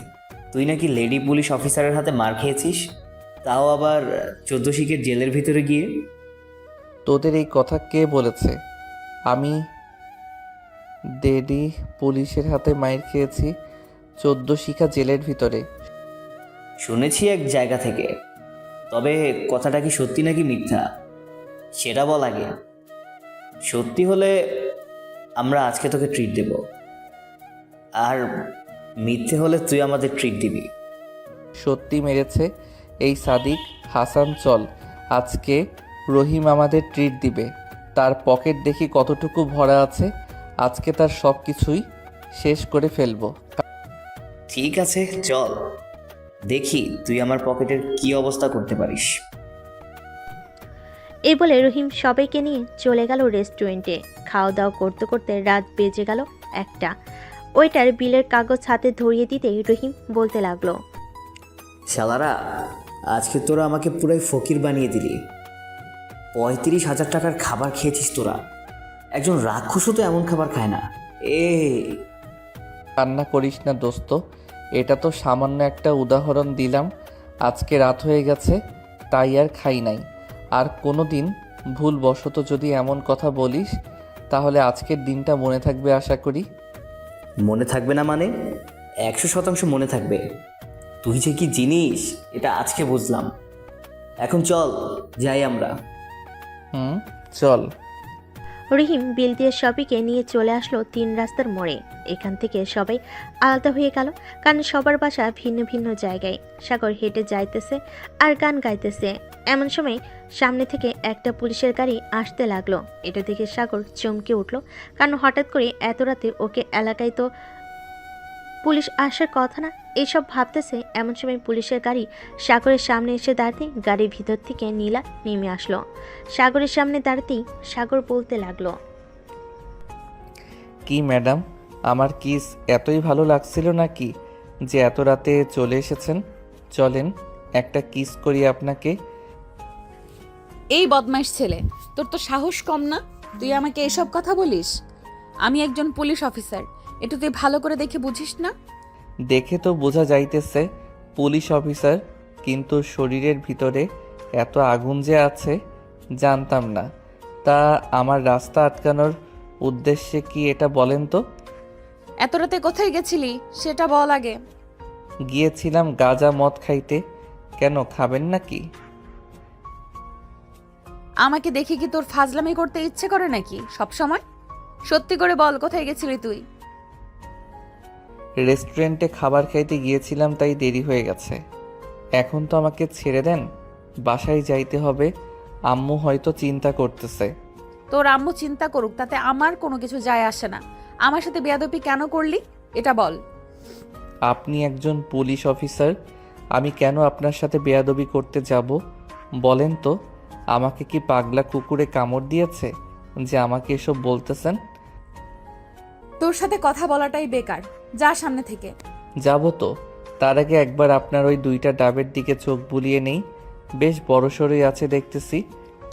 তুই নাকি লেডি পুলিশ অফিসারের হাতে মার খেয়েছিস, তাও আবার 14 শিখের জেলের ভিতরে গিয়ে। তোদের এই কথা কে বলেছে? আমি ডেডি পুলিশের হাতে মাইর খেয়েছি 14 শিখা জেলের ভিতরে। শুনেছি এক জায়গা থেকে, তবে কথাটা কি সত্যি নাকি মিথ্যা সেটা বল আগে। সত্যি হলে আমরা আজকে তোকে ট্রিট দেব, আর মিথ্যে হলে তুই আমাদের ট্রিট দিবি। সত্যি মেরেছে এই সাদিক হাসান। চল, আজকে রহিম আমাদের ট্রিট দিবে। তার পকেট দেখি কতটুকু ভরা আছে, আজকে তার সব কিছুই শেষ করে ফেলবো। ঠিক আছে চল, দেখি তুই আমার পকেটের কি অবস্থা করতে পারিস। এই বলে রহিম সবাইকে নিয়ে চলে গেল রেস্টুরেন্টে। খাওয়া দাওয়া করতে করতে রাত বেজে গেল 1টা। ওইটার বিলের কাগজ হাতে ধরিয়ে দিতেই রহিম বলতে লাগলো, শালারা, আজকে তোরা আমাকে পুরাই ফকির বানিয়ে দিলি। 35,000 টাকার খাবার খেয়েছিস তোরা। একজন রাক্ষসও তো এমন খাবার খায় না। কান্না করিস না দোস্ত, এটা তো সামান্য একটা উদাহরণ দিলাম। আজকে রাত হয়ে গেছে তাই আর খাই নাই। আর কোনো দিন ভুলবশত যদি এমন কথা বলিস তাহলে আজকের দিনটা মনে থাকবে আশা করি। মনে থাকবে না মানে? 100% মনে থাকবে। তুই যে কি জিনিস এটা আজকে বুঝলাম। এখন চল যাই আমরা। চল। রহিম বিল দিয়ে সবাইকে নিয়ে চলে আসলো 3 রাস্তার মোড়ে। এখান থেকে সবাই আলাদা হয়ে গেল, কারণ সবার বাসা ভিন্ন ভিন্ন জায়গায়। সাগর হেঁটে যাইতেছে আর গান গাইতেছে। এমন সময় সামনে থেকে একটা পুলিশের গাড়ি আসতে লাগলো। এটা দেখে সাগর চমকে উঠল, কারণ হঠাৎ করে এত রাতে ওকে এলাকায় তো পুলিশ আসার কথা না। এইসব ভাবতেছে এমন সময় পুলিশের গাড়ি সাগরের সামনে এসে দাঁড়াতেই গাড়ির ভিতর থেকে নীলা নেমে আসলো। সাগরের সামনে দাঁড়াতেই সাগর বলতে লাগলো, কি ম্যাডাম, আমার কিস এতই ভালো লাগছিল নাকি যে এত রাতে চলে এসেছেন? চলেন একটা কিস করি আপনাকে। এই বদমাইশ ছেলে, তোর তো সাহস কম না? তুই আমাকে এসব কথা বলিস? আমি একজন পুলিশ অফিসার, এটা তুই ভালো করে দেখে বুঝিস না? দেখে তো বোঝা যাইতেছে পুলিশ অফিসার, কিন্তু শরীরের ভিতরে এত আগুন যে আছে জানতাম না। তা আমার রাস্তা আটকানোর উদ্দেশ্যে কি এটা বলেন তো? এত রাতে কোথায় গেছিলি সেটা বল আগে। গিয়েছিলাম গাঁজা মদ খাইতে। কেন, খাবেন নাকি? আমাকে দেখে কি তোর ফাজলামি করতে ইচ্ছে করে নাকি সব সময়? সত্যি করে বল, কোথায় গেছিলি তুই? রেস্টুরেন্টে খাবার খাইতে গিয়েছিলাম, তাই দেরি হয়ে গেছে। এখন তো আমাকে ছেড়ে দেন, বাসায় যাইতে হবে। আম্মু হয়তো চিন্তা করতেছে। তোর আম্মু চিন্তা করুক, তাতে আমার কোনো কিছু যায় আসে না। আমার সাথে বেয়াদবি কেন করলি এটা বল। আপনি একজন পুলিশ অফিসার, আমি কেন আপনার সাথে বেয়াদবি করতে যাব বলেন তো? আমাকে কি পাগলা কুকুরে কামড় দিয়েছে যে আমাকে এসব বলতেছেন? তোর সাথে কথা বলাটাই বেকার, যা সামনে থেকে। যাব তো, তার আগে একবার আপনার ওই 2টা ডাবের দিকে চোখ বুলিয়ে নেই। বেশ বড়সড়ই আছে দেখতেছি।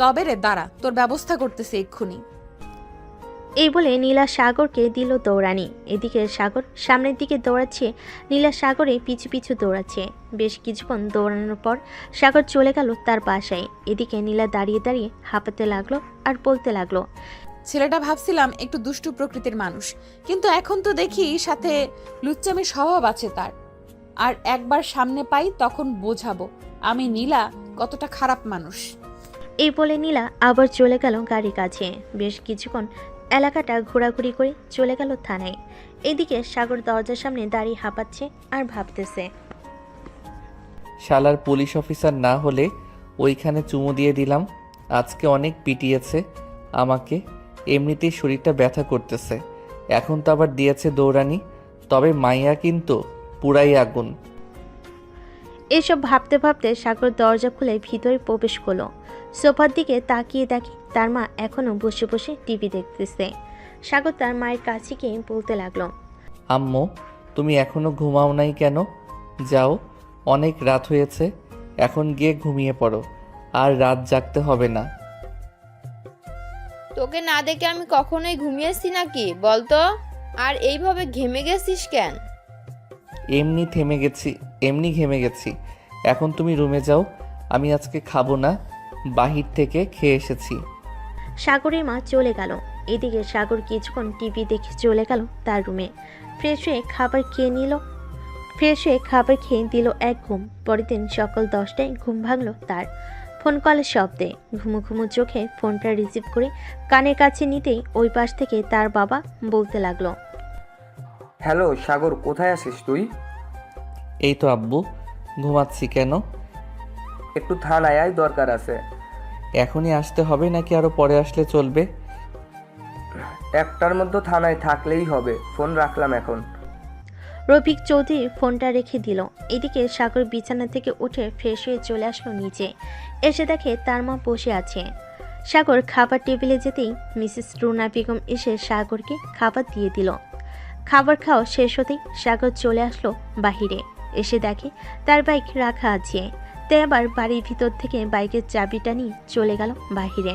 তবে রে দাঁড়া, তোর ব্যবস্থা করতেছি এক্ষুনি। এই বলে নীলা সাগরকে দিল দৌড়ানি। এদিকে সাগর সামনের দিকে দৌড়াচ্ছে, নীলা সাগরে পিছু পিছু দৌড়াচ্ছে। বেশ কিছুক্ষণ দৌড়ানোর পর সাগর চলে গেল তার বাসায়। এদিকে নীলা দাঁড়িয়ে দাঁড়িয়ে হাঁপাতে লাগলো আর বলতে লাগলো, ছেলেটা ভাবছিলাম একটু দুষ্টু প্রকৃতির মানুষ, কিন্তু এখন তো দেখি সাথে লুচ্চামি স্বভাব আছে তার। আর একবার সামনে পাই তখন বোঝাবো আমি নীলা কতটা খারাপ মানুষ। এই বলে নীলা আবার চলে গেল গাড়ির কাছে। বেশ কিছুক্ষণ এলাকাটা ঘোরাঘুরি করে চলে গেল থানায়। এদিকে সাগর দরজার সামনে দাঁড়িয়ে হাঁপাচ্ছে আর ভাবতেছে। শালার পুলিশ অফিসার না হলে ওইখানে চুমু দিয়ে দিলাম। আজকে অনেক পিটিয়েছে আমাকে, এমনিতেই শরীরটা ব্যথা করতেছে, এখন তো আবার দিয়েছে দৌড়ানি। তবে মাইয়া কিন্তু পুরাই আগুন। এসব ভাবতে ভাবতে সাগর দরজা খুলে ভিতরে প্রবেশ করলো। সোফার দিকে তাকিয়ে দেখে তার মা এখনো বসে বসে টিভি দেখতেছে। সাগর তার মায়ের কাছে গিয়ে বলতে লাগলো, আম্মু, তুমি এখনো ঘুমাও নাই কেন? যাও, অনেক রাত হয়েছে, এখন গিয়ে ঘুমিয়ে পড়ো, আর রাত জাগতে হবে না। তোকে না দেখে আমি কখনোই ঘুমিয়েছি নাকি বলতো? আর এইভাবে ঘেমে গেছিস কেন? এমনি ঘেমে গেছি। এখন তুমি রুমে যাও, আমি আজকে খাবো না, বাহির থেকে খেয়ে এসেছি। সাগরের মা চলে গেল। এদিকে সাগর কিছুক্ষণ টিভি দেখে চলে গেল তার রুমে। ফ্রেশ হয়ে খাবার খেয়ে দিল এক ঘুম। পরের দিন সকাল 10টায় ঘুম ভাঙল তার। ফোন কলের শব্দে ঘুমু ঘুমু চোখে ফোনটা রিসিভ করে কানের কাছে নিতেই ওই পাশ থেকে তার বাবা বলতে লাগলো, হ্যালো সাগর, কোথায় আছিস তুই? এই তো আব্বু, ঘুমাচ্ছি। কেন? একটু থানায় আয়, দরকার আছে। এখনই আসতে হবে নাকি আরো পরে আসলে চলবে? 1টার মধ্যে থানায় থাকলেই হবে। ফোন রাখলাম এখন। রফিক চৌধুরী ফোনটা রেখে দিল। এদিকে সাগর বিছানা থেকে উঠে ফ্রেশ হয়ে চলে আসলো নিচে। এসে দেখে তার মা বসে আছে। সাগর খাবার টেবিলে যেতেই মিসেস রুনা বেগম এসে সাগরকে খাবার দিয়ে দিল। খাবার খাওয়া শেষ হতেই সাগর চলে আসলো বাহিরে। এসে দেখে তার বাইক রাখা আছে। তাই আবার বাড়ির ভিতর থেকে বাইকের চাবিটা নিয়ে চলে গেল বাহিরে।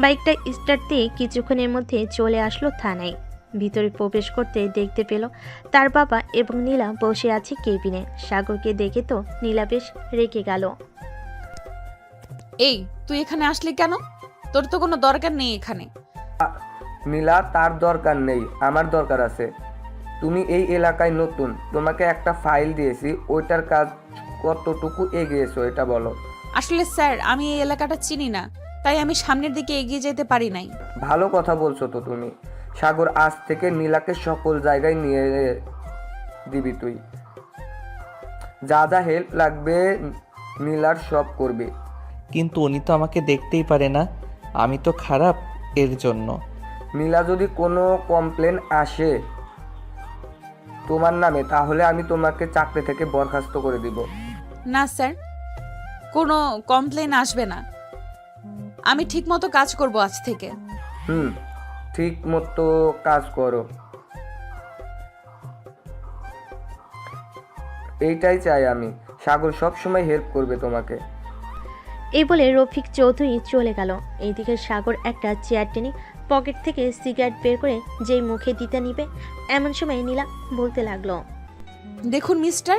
বাইকটা স্টার্ট দিয়ে কিছুক্ষণের মধ্যে চলে আসলো থানায়। ভিতরে প্রবেশ করতে দেখতে পেল তার বাবা এবং নীলা বসে আছে কেবিনে। সাগরকে দেখে তো নীলা বেশ রেগে গেল। এই, তুই এখানে আসলি কেন? তোর তো কোনো দরকার নেই এখানে। নীলা, তার দরকার নেই, আমার দরকার আছে। তুমি এই এলাকায় নতুন, তোমাকে একটা ফাইল দিয়েছি, ওইটার কাজ কতটুকু এগিয়েছো এটা বলো। আসলে স্যার, আমি এই এলাকাটা চিনি না, তাই আমি সামনের দিকে এগিয়ে যেতে পারি নাই। ভালো কথা বলছো তো তুমি। সাগর, আজ থেকে নীলাকে সকল জায়গায় নিয়ে দিবি তুই। যা যা হেল্প লাগবে নীলার সব করবি। কিন্তু উনি তো আমাকে দেখতেই পারে না, আমি তো খারাপ এর জন্য। নীলা যদি কোনো কমপ্লেন আসে তোমার নামে, তাহলে আমি তোমাকে চাকরি থেকে বরখাস্ত করে দিব। না স্যার, কোনো কমপ্লেন আসবে না। আমি ঠিকমতো কাজ করব আজ থেকে। ঠিক মতো কাজ করো, এইটাই চাই আমি। সাগর সব সময় হেল্প করবে তোমাকে। এই বলে রফিক চৌধুরী চলে গেল। এইদিকে সাগর একটা চেয়ার টেনে পকেট থেকে সিগারেট বের করে যেই মুখে দিতে নিবে, এমন সময় নীলা বলতে লাগলো, দেখুন মিস্টার,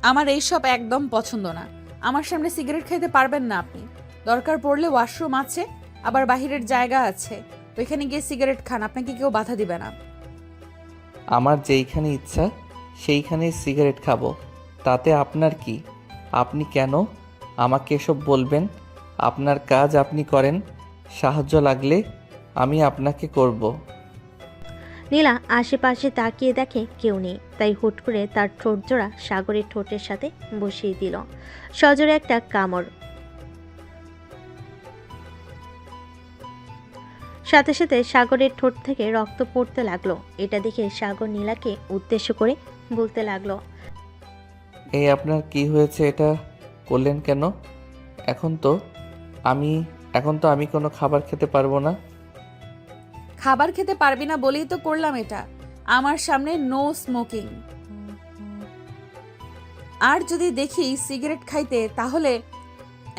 আমার এইসব একদম পছন্দ না। আমার সামনে সিগারেট খেতে পারবেন না আপনি। দরকার পড়লে ওয়াশরুম আছে, আবার বাহিরের জায়গা আছে, ওইখানে গিয়ে সিগারেট খান, আপনাকে কেউ বাধা দিবে না। আমার যেইখানে ইচ্ছা সেইখানেই সিগারেট খাবো, তাতে আপনার কি? আপনি কেন আমাকে এসব বলবেন? আপনার কাজ আপনি করেন, সাহায্য লাগলে আমি আপনাকে করব। নীলা আশেপাশে তাকিয়ে দেখে কেউ নেই, তাই হুট করে তার ঠোঁট জোড়া সাগরের ঠোঁটের সাথে বসিয়ে দিল। সজোরে একটা কামড়। সাথে সাথে সাগরের ঠোঁট থেকে রক্ত পড়তে লাগলো। এটা দেখে সাগর নীলাকে উদ্দেশ্য করে বলতে লাগলো, এই আপনার কি হয়েছে? এটা করলেন কেন? এখন তো আমি কোনো খাবার খেতে পারবো না। খাবার খেতে পারবি না বলেই তো করলাম এটা। আমার সামনে নো স্মোকিং। আর যদি দেখি সিগারেট খাইতে, তাহলে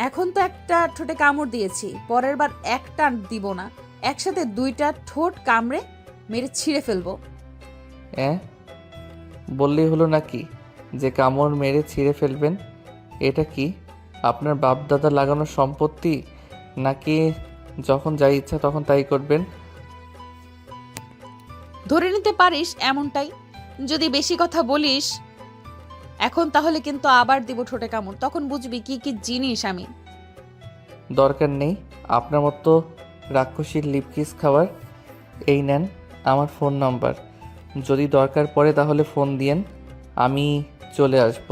এখন তো একটা ঠোঁটে কামড় দিয়েছি, পরের বার একটা দিব না, একসাথে 2টা ঠোঁট কামড়ে মেরে ছিঁড়ে ফেলবো। বললেই হলো নাকি যে কামড় মেরে ছিঁড়ে ফেলবেন? এটা কি আপনার বাপ দাদা লাগানো সম্পত্তি, নাকি যখন যাই ইচ্ছা তখন তাই করবেন? ধরে নিতে পারিস এমনটাই। যদি বেশি কথা বলিস এখন, তাহলে কিন্তু আবার দিব ঠোঁটে কামড়, তখন বুঝবি কি কি জিনিস আমি। দরকার নেই আপনার মতো রাক্ষসীর লিপকিস খাওয়ার। এই নেন আমার ফোন নাম্বার, যদি দরকার পড়ে তাহলে ফোন দিয়েন, আমি চলে আসব।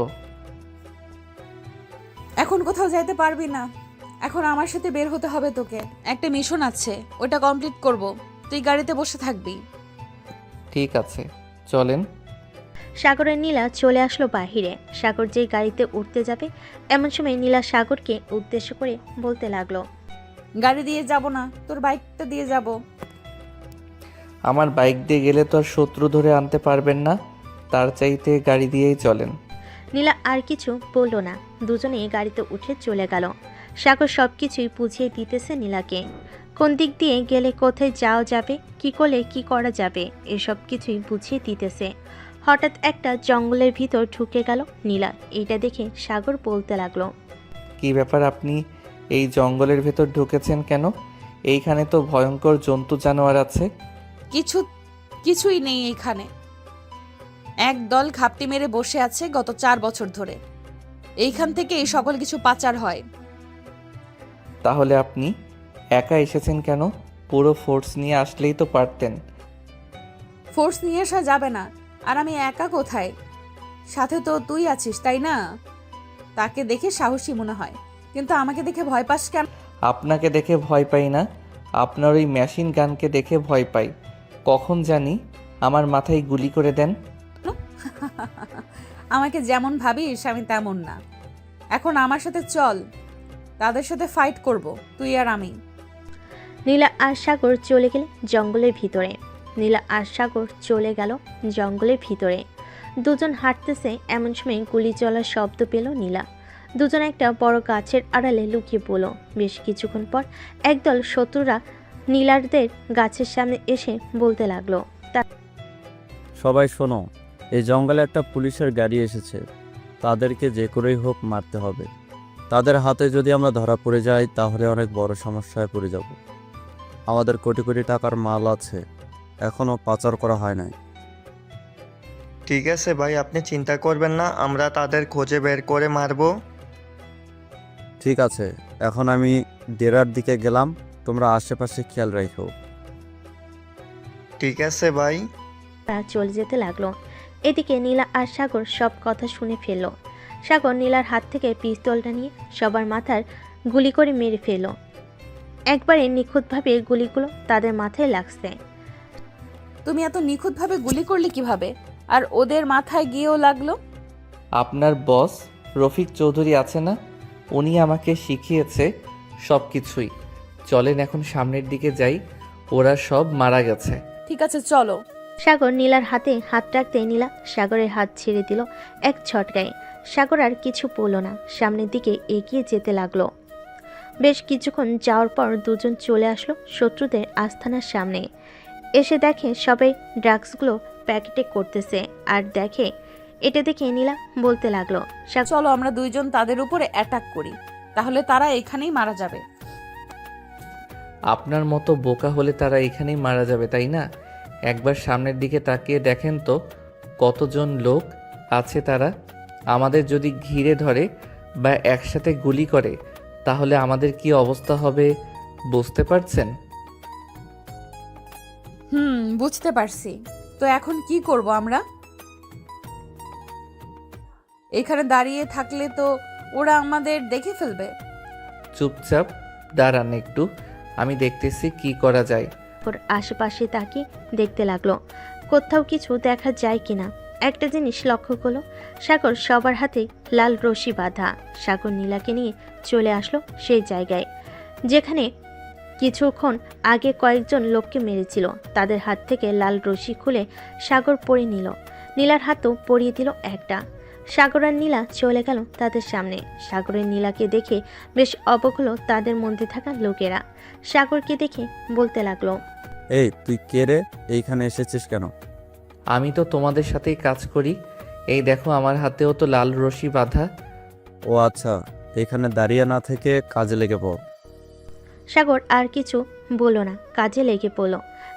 এখন কোথাও যাইতে পারবি না, এখন আমার সাথে বের হতে হবে তোকে। একটা মিশন আছে, ওটা কমপ্লিট করব। তুই গাড়িতে বসে থাকবি। ঠিক আছে, চলেন। সাগর আর নীলা চলে আসলো বাহিরে। সাগর যেই গাড়িতে উঠতে যাবে এমন সময় নীলা সাগরকে উদ্দেশ্য করে বলতে লাগলো, গাড়ি দিয়ে যাব না, তোর বাইকটা দিয়ে যাব। আমার বাইক দিয়ে গেলে তো আর শত্রু ধরে আনতে পারবেন না, তার চাইতে গাড়ি দিয়েই চলেন। নীলা আর কিছু বলল না, দুজনেই গাড়িতে উঠে চলে গেল। সাগর সবকিছুই বুঝিয়ে দিতেছে নীলাকে, কোন দিক দিয়ে গেলে কোথায় যাওয়া যাবে, কি করলে কি করা যাবে, এসব কিছুই বুঝিয়ে দিতেছে। হঠাৎ একটা জঙ্গলের ভিতর ঢুকে গেল নীলা। এইটা দেখে সাগর বলতে লাগলো, কি ব্যাপার, আপনি এই জঙ্গলের ভেতর ঢুকেছেন কেন? এইখানে তো ভয়ঙ্কর জন্তু জানোয়ার আছে। কিছুই নেই এইখানে। একদল ঘাপটি মেরে বসে আছে গত 4 বছর ধরে। এইখান থেকে এই সকল কিছু পাচার হয়। তাহলে আপনি একা এসেছেন কেন? পুরো ফোর্স নিয়ে আসলেই তো পারতেন। ফোর্স নিয়ে আসা যাবে না। আর আমি একা কোথায়? সাথে তো তুই আছিস, তাই না? তাকে দেখে সাহসী মনে হয়, কিন্তু আমাকে দেখে ভয় পাস কেন? আপনাকে দেখে ভয় পাই না, আপনার ওই মেশিন গানকে দেখে ভয় পাই। কখন জানি আমার মাথায় গুলি করে দেন। আমাকে যেমন ভাবিস আমি তেমন না। এখন আমার সাথে চল, তাদের সাথে ফাইট করব, তুই আর আমি। নীলা আর সাগর চলে গেল জঙ্গলের ভিতরে। দুজন হাঁটতেছে, এমন সময় গুলি চলার শব্দ পেল নীলা। দুজন একটা বড় গাছের আড়ালে লুকিয়ে পড়ল। বেশ কিছুক্ষণ পর একদল শত্রুরা নীলারদের গাছের সামনে এসে বলতে লাগলো, সবাই শোনো, এই জঙ্গলে একটা পুলিশের গাড়ি এসেছে, তাদেরকে যে করেই হোক মারতে হবে। তাদের হাতে যদি আমরা ধরা পড়ে যাই তাহলে অনেক বড় সমস্যায় পড়ে যাব। আমাদের কোটি কোটি টাকার মাল আছে, এখনও পাচার করা হয় নাই। ঠিক আছে ভাই, আপনি চিন্তা করবেন না, আমরা তাদের খোঁজে বের করে মারবো। ঠিক আছে, এখন আমি ডেরার দিকে গেলাম, তোমরা আশেপাশে খেয়াল রাখো। ঠিক আছে ভাই। তারা চলে যেতে লাগলো। এদিকে নীলা আর সাগর সব কথা শুনে ফেলল। সাগর নীলার হাত থেকে পিস্তলটা নিয়ে সবার মাথার গুলি করে মেরে ফেলল। একবারে নিখুঁতভাবে গুলিগুলো তাদের মাথায় লাগছে। তুমি এত নিখুঁতভাবে গুলি করলে কিভাবে? আর ওদের মাথায় গিয়েও লাগলো? আপনার বস রফিক চৌধুরী আছে না, উনি আমাকে শিখিয়েছে সব কিছুই। চলেন এখন সামনের দিকে যাই, ওরা সব মারা গেছে। ঠিক আছে, চলো। সাগর নীলার হাতে হাত রাখতে নীলা সাগরের হাত ছেড়ে দিল এক ঝটকায়। সাগর আর কিছু বলল না, সামনের দিকে এগিয়ে যেতে লাগলো। বেশ কিছুক্ষণ যাওয়ার পর দুজন চলে আসলো শত্রুদের আস্তানার সামনে। এসে দেখে সবাই ড্রাগসগুলো প্যাকেটে করতেছে। আর এটা দেখে নীলা বলতে লাগলো, চলো আমরা দুইজন তাদের উপরে অ্যাটাক করি, তাহলে তারা এখানেই মারা যাবে। আপনার মতো বোকা হলে তারা এখানেই মারা যাবে, তাই না? একবার সামনের দিকে তাকিয়ে দেখেন তো কতজন লোক আছে। তারা আমাদের যদি ঘিরে ধরে বা একসাথে গুলি করে তাহলে আমাদের কি অবস্থা হবে বুঝতে পারছেন? বুঝতে পারছি। তো এখন কি করব আমরা? এখানে দাঁড়িয়ে থাকলে তো ওরা আমাদের দেখে ফেলবে। চুপচাপ দাঁড়ান একটু, আমি দেখতেছি কি করা যায়। ওর আশেপাশে তাকিয়ে দেখতে লাগলো কোথাও কিছু দেখা যায় কিনা। একটা জিনিস লক্ষ্য করলো, সাগর সবার হাতে লাল রশি বাঁধা। সাগর নীলাকে নিয়ে চলে আসলো সেই জায়গায় যেখানে কিছুক্ষণ আগে কয়েকজন লোককে মেরেছিল। তাদের হাত থেকে লাল রশি খুলে সাগর পরে নিল। নীলার হাতও পরিয়ে দিল একটা। সাগর আর নীলা চলে গেল তাদের সামনে। সাগরের নীলাকে দেখে বেশ অবাক হলো তাদের মধ্যে থাকা লোকেরা। সাগরকে দেখে বলতে লাগলো, এই তুই কে রে, এইখানে এসেছিস কেন? আমি তো তোমাদের সাথেই কাজ করি, এই দেখো আমার হাতেও তো লাল রশি বাঁধা। ও আচ্ছা, এখানে দাঁড়িয়ে না থেকে কাজে লেগে পড়। সাগর আর কিছু বলল না, কাজে লেগে পড়ল।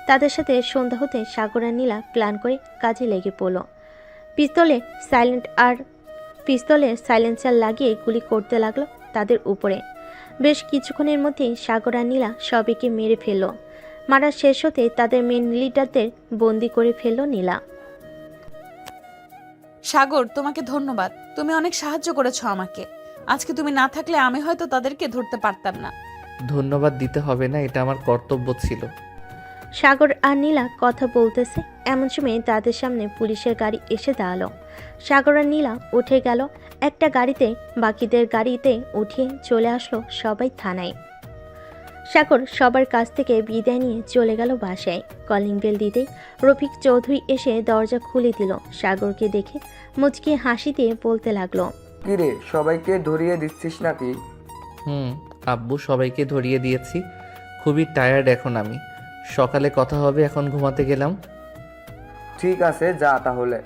তাদের সাথে সন্ধ্যা হতে সাগর আর নীলা প্ল্যান করে কাজে লেগে পড়ল। পিস্তলে সাইলেন্সার লাগিয়ে গুলি করতে লাগলো। তাদের উপরে। বেশ কিছুক্ষণের মধ্যেই সাগর আর নীলা সবাইকে মেরে ফেলল। মারা শেষ হতে তাদের মেন লিডারদের বন্দি করে ফেলল নীলা। সাগর, তোমাকে ধন্যবাদ। তুমি অনেক সাহায্য করেছো আমাকে। আজকে তুমি না থাকলে আমি হয়তো তাদেরকে ধরতে পারতাম না। ধন্যবাদ দিতে হবে না, এটা আমার কর্তব্য ছিল। সাগর আর নীলা কথা বলতেছে এমন সময় তাদের সামনে পুলিশের গাড়ি এসে দাঁড়ালো। সাগর আর নীলা উঠে গেল একটা গাড়িতে, বাকিদের গাড়িতে উঠিয়ে চলে আসলো সবাই থানায়। সাগর সবার কাছ থেকে বিদায় নিয়ে চলে গেল বাসায়। কলিং বেল দিতেই রফিক চৌধুরী এসে দরজা খুলে দিল। সাগরকে দেখে মুচকি হাসি দিয়ে বলতে লাগলো, কিরে সবাইকে ধরিয়ে দিচ্ছিস নাকি? আব্বু, সবাইকে ধরিয়ে দিয়েছি। খুবই টায়ার্ড এখন আমি। সকালে কথা হবে, এখন ঘুমাতে গেলাম। ঠিক আছে, যা তাহলে।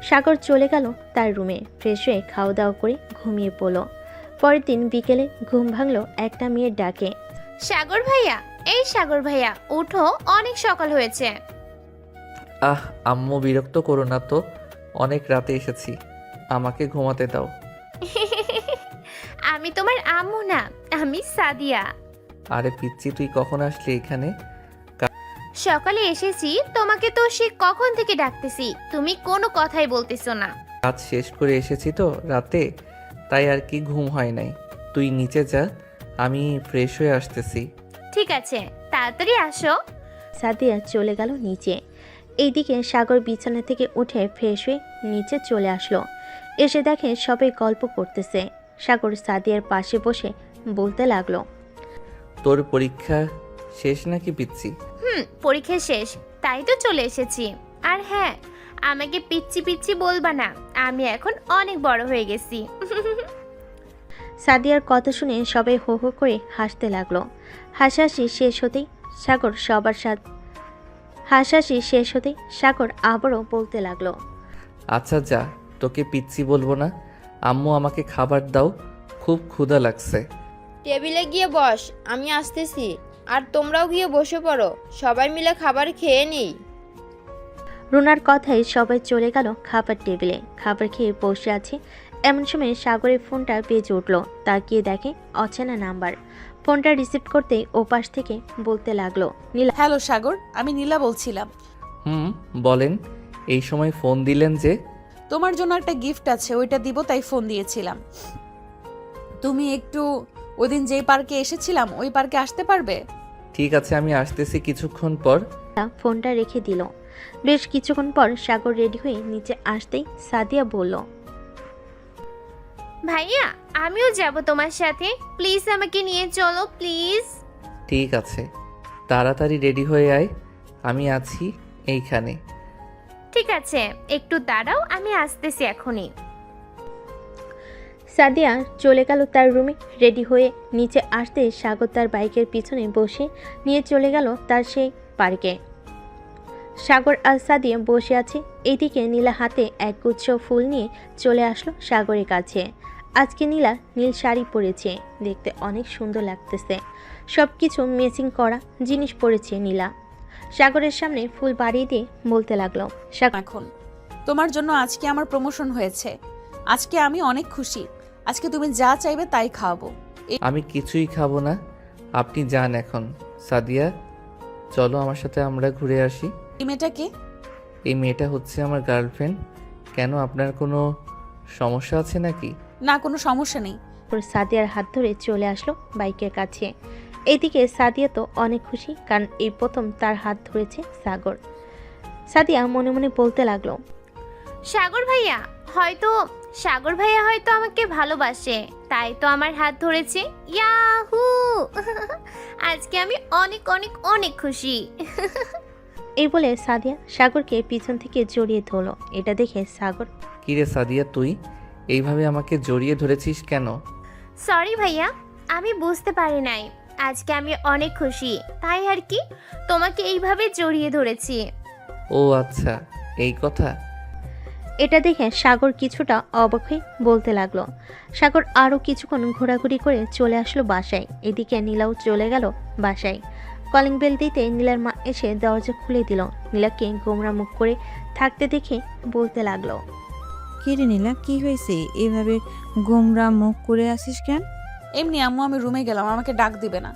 সাগর চলে গেল তার রুমে। ফ্রেশ হয়ে খাওয়া দাওয়া করে ঘুমিয়ে পড়ল। পরের দিন বিকেলে ঘুম ভাঙলো একটা মেয়ের ডাকে। সাগর ভাইয়া, এই সাগর ভাইয়া উঠো, অনেক সকাল হয়েছে। আম্মু, বিরক্ত করো না তো, অনেক রাতে এসেছি, আমাকে ঘুমাতে দাও। আমি তোমার আম্মু না, আমি সাদিয়া। আরে পিচ্চি, তুই কখন আসলি এখানে? সকালে এসেছি, তোমাকে তো সে কখন থেকে ডাকতেছি, তুমি কোনো কথাই বলতেছো না। কাজ শেষ করে এসেছি তো রাতে, তাই আর কি ঘুম হয় নাই। তুই নিচে যা, আমি ফ্রেশ হয়ে আসতেছি। ঠিক আছে, তাড়াতাড়ি আসো। সাদিয়া চলে গেল নিচে। এইদিকে সাগর বিছানা থেকে উঠে ফ্রেশ হয়ে নিচে চলে আসলো। এসে দেখে সবাই গল্প করতেছে। সাগর সাদিয়ার পাশে বসে বলতে লাগলো, তোর পরীক্ষা শেষ নাকি পিচ্চি? পরীক্ষা শেষ, তাই তো চলে এসেছি। আর হ্যাঁ, আমাকে পিচ্চি পিচ্চি বলবা না, আমি এখন অনেক বড় হয়ে গেছি। সাদিয়ার কথা শুনে সবাই হো হো করে হাসতে লাগলো। হাসাহাসি শেষ হতেই সাগর আবারও বলতে লাগলো, আচ্ছা যা, তোকে পিচ্চি বলবো না। আম্মু, আমাকে খাবার দাও, খুব ক্ষুধা লাগছে। টেবিলে গিয়ে বস, আমি আসতেছি। আর তোমরাও গিয়ে বসে পড়ো, সবাই মিলে খাবার খেয়ে নিই। রুনার কথায় সবাই চলে গেল খাবার টেবিলে। খাবার খেয়ে বসে আছে এমন সময় সাগরের ফোনটা বেজে উঠল। তাকিয়ে দেখে অচেনা নাম্বার। ফোনটা রিসিভ করতেই ওপাশ থেকে বলতে লাগলো, নীলা। হ্যালো সাগর, আমি নীলা বলছিলাম। বলেন, এই সময় ফোন দিলেন যে? তোমার জন্য একটা গিফট আছে, ওইটা দিব তাই ফোন দিয়েছিলাম। তুমি একটু ওইদিন যেই পার্কে এসেছিলাম ওই পার্কে আসতে পারবে? ঠিক আছে, আমি আসতেছি কিছুক্ষণ পর। ফোনটা রেখে দিল। বেশ কিছুক্ষণ পর সাগর রেডি হয়ে নিচে আসতেই সাদিয়া বলল, ভাইয়া, আমিও যাব তোমার সাথে, প্লিজ আমাকে নিয়ে চলো প্লিজ। ঠিক আছে, তাড়াতাড়ি রেডি হয়ে আয়, আমি আছি এইখানে। ঠিক আছে, একটু দাঁড়াও, আমি আসতেছি এখনই। সাদিয়া চলে গেল তার রুমে। রেডি হয়ে নিচে আসতে সাগর তার বাইকের পিছনে বসে নিয়ে চলে গেল তার সেই পার্কে। সাগর আর সাদিয়া বসে আছে। এইদিকে নীলা হাতে এক গুচ্ছ ফুল নিয়ে চলে আসলো সাগরের কাছে। আজকে নীলা নীল শাড়ি পরেছে, দেখতে অনেক সুন্দর লাগতেছে। সব কিছু ম্যাচিং করা জিনিস পরেছে নীলা। সাগরের সামনে ফুল বাড়িয়ে দিয়ে বলতে লাগলো, এখন তোমার জন্য আজকে আমার প্রমোশন হয়েছে। আজকে আমি অনেক খুশি। আজকে তুমি যা চাইবে তাই খাওয়াবো। আমি কিছুই খাবো না, আপনি যান এখন। সাদিয়া, চলো আমার সাথে, আমরা ঘুরে আসি। এই মেয়েটাকে? এই মেয়েটা হচ্ছে আমার গার্লফ্রেন্ড। কেন, আপনার কোনো সমস্যা আছে নাকি? না, কোনো সমস্যা নেই। সাদিয়ার হাত ধরে চলে আসলো বাইকের কাছে। এইদিকে সাদিয়া তো অনেক খুশি, কারণ এই প্রথম তার হাত ধরেছে সাগর। সাদিয়া মনে মনে বলতে লাগলো, সাগর ভাইয়া হয়তো আমাকে ভালোবাসে, তাই তো আমার হাত ধরেছে। ইয়াহু! আজকে আমি অনেক অনেক অনেক খুশি। এই বলে সাদিয়া সাগরকে পিছন থেকে জড়িয়ে ধরলো। এটা দেখে সাগর, কিরে সাদিয়া, তুই এইভাবে আমাকে জড়িয়ে ধরেছিস কেন? সরি ভাইয়া, আমি বুঝতে পারি নাই। আজকে আমি অনেক খুশি, তাই আর কি তোমাকে এইভাবে জড়িয়ে ধরেছি। ও আচ্ছা, এই কথা। এটা দেখে সাগর কিছুটা অবাক হয়ে বলতে লাগলো। সাগর আরও কিছুক্ষণ ঘোরাঘুরি করে চলে আসলো বাসায়। এদিকে নীলাও চলে গেল বাসায়। কলিং বেল দিতে নীলার মা এসে দরজা খুলে দিল। নীলাকে গোমরা মুখ করে থাকতে দেখে বলতে লাগলো, কি রে নীলা, কি হয়েছে? এভাবে গোমরা মুখ করে আসিস কেন? এমনি আম্মু, আমি রুমে গেলাম, আমাকে ডাক দিবে না।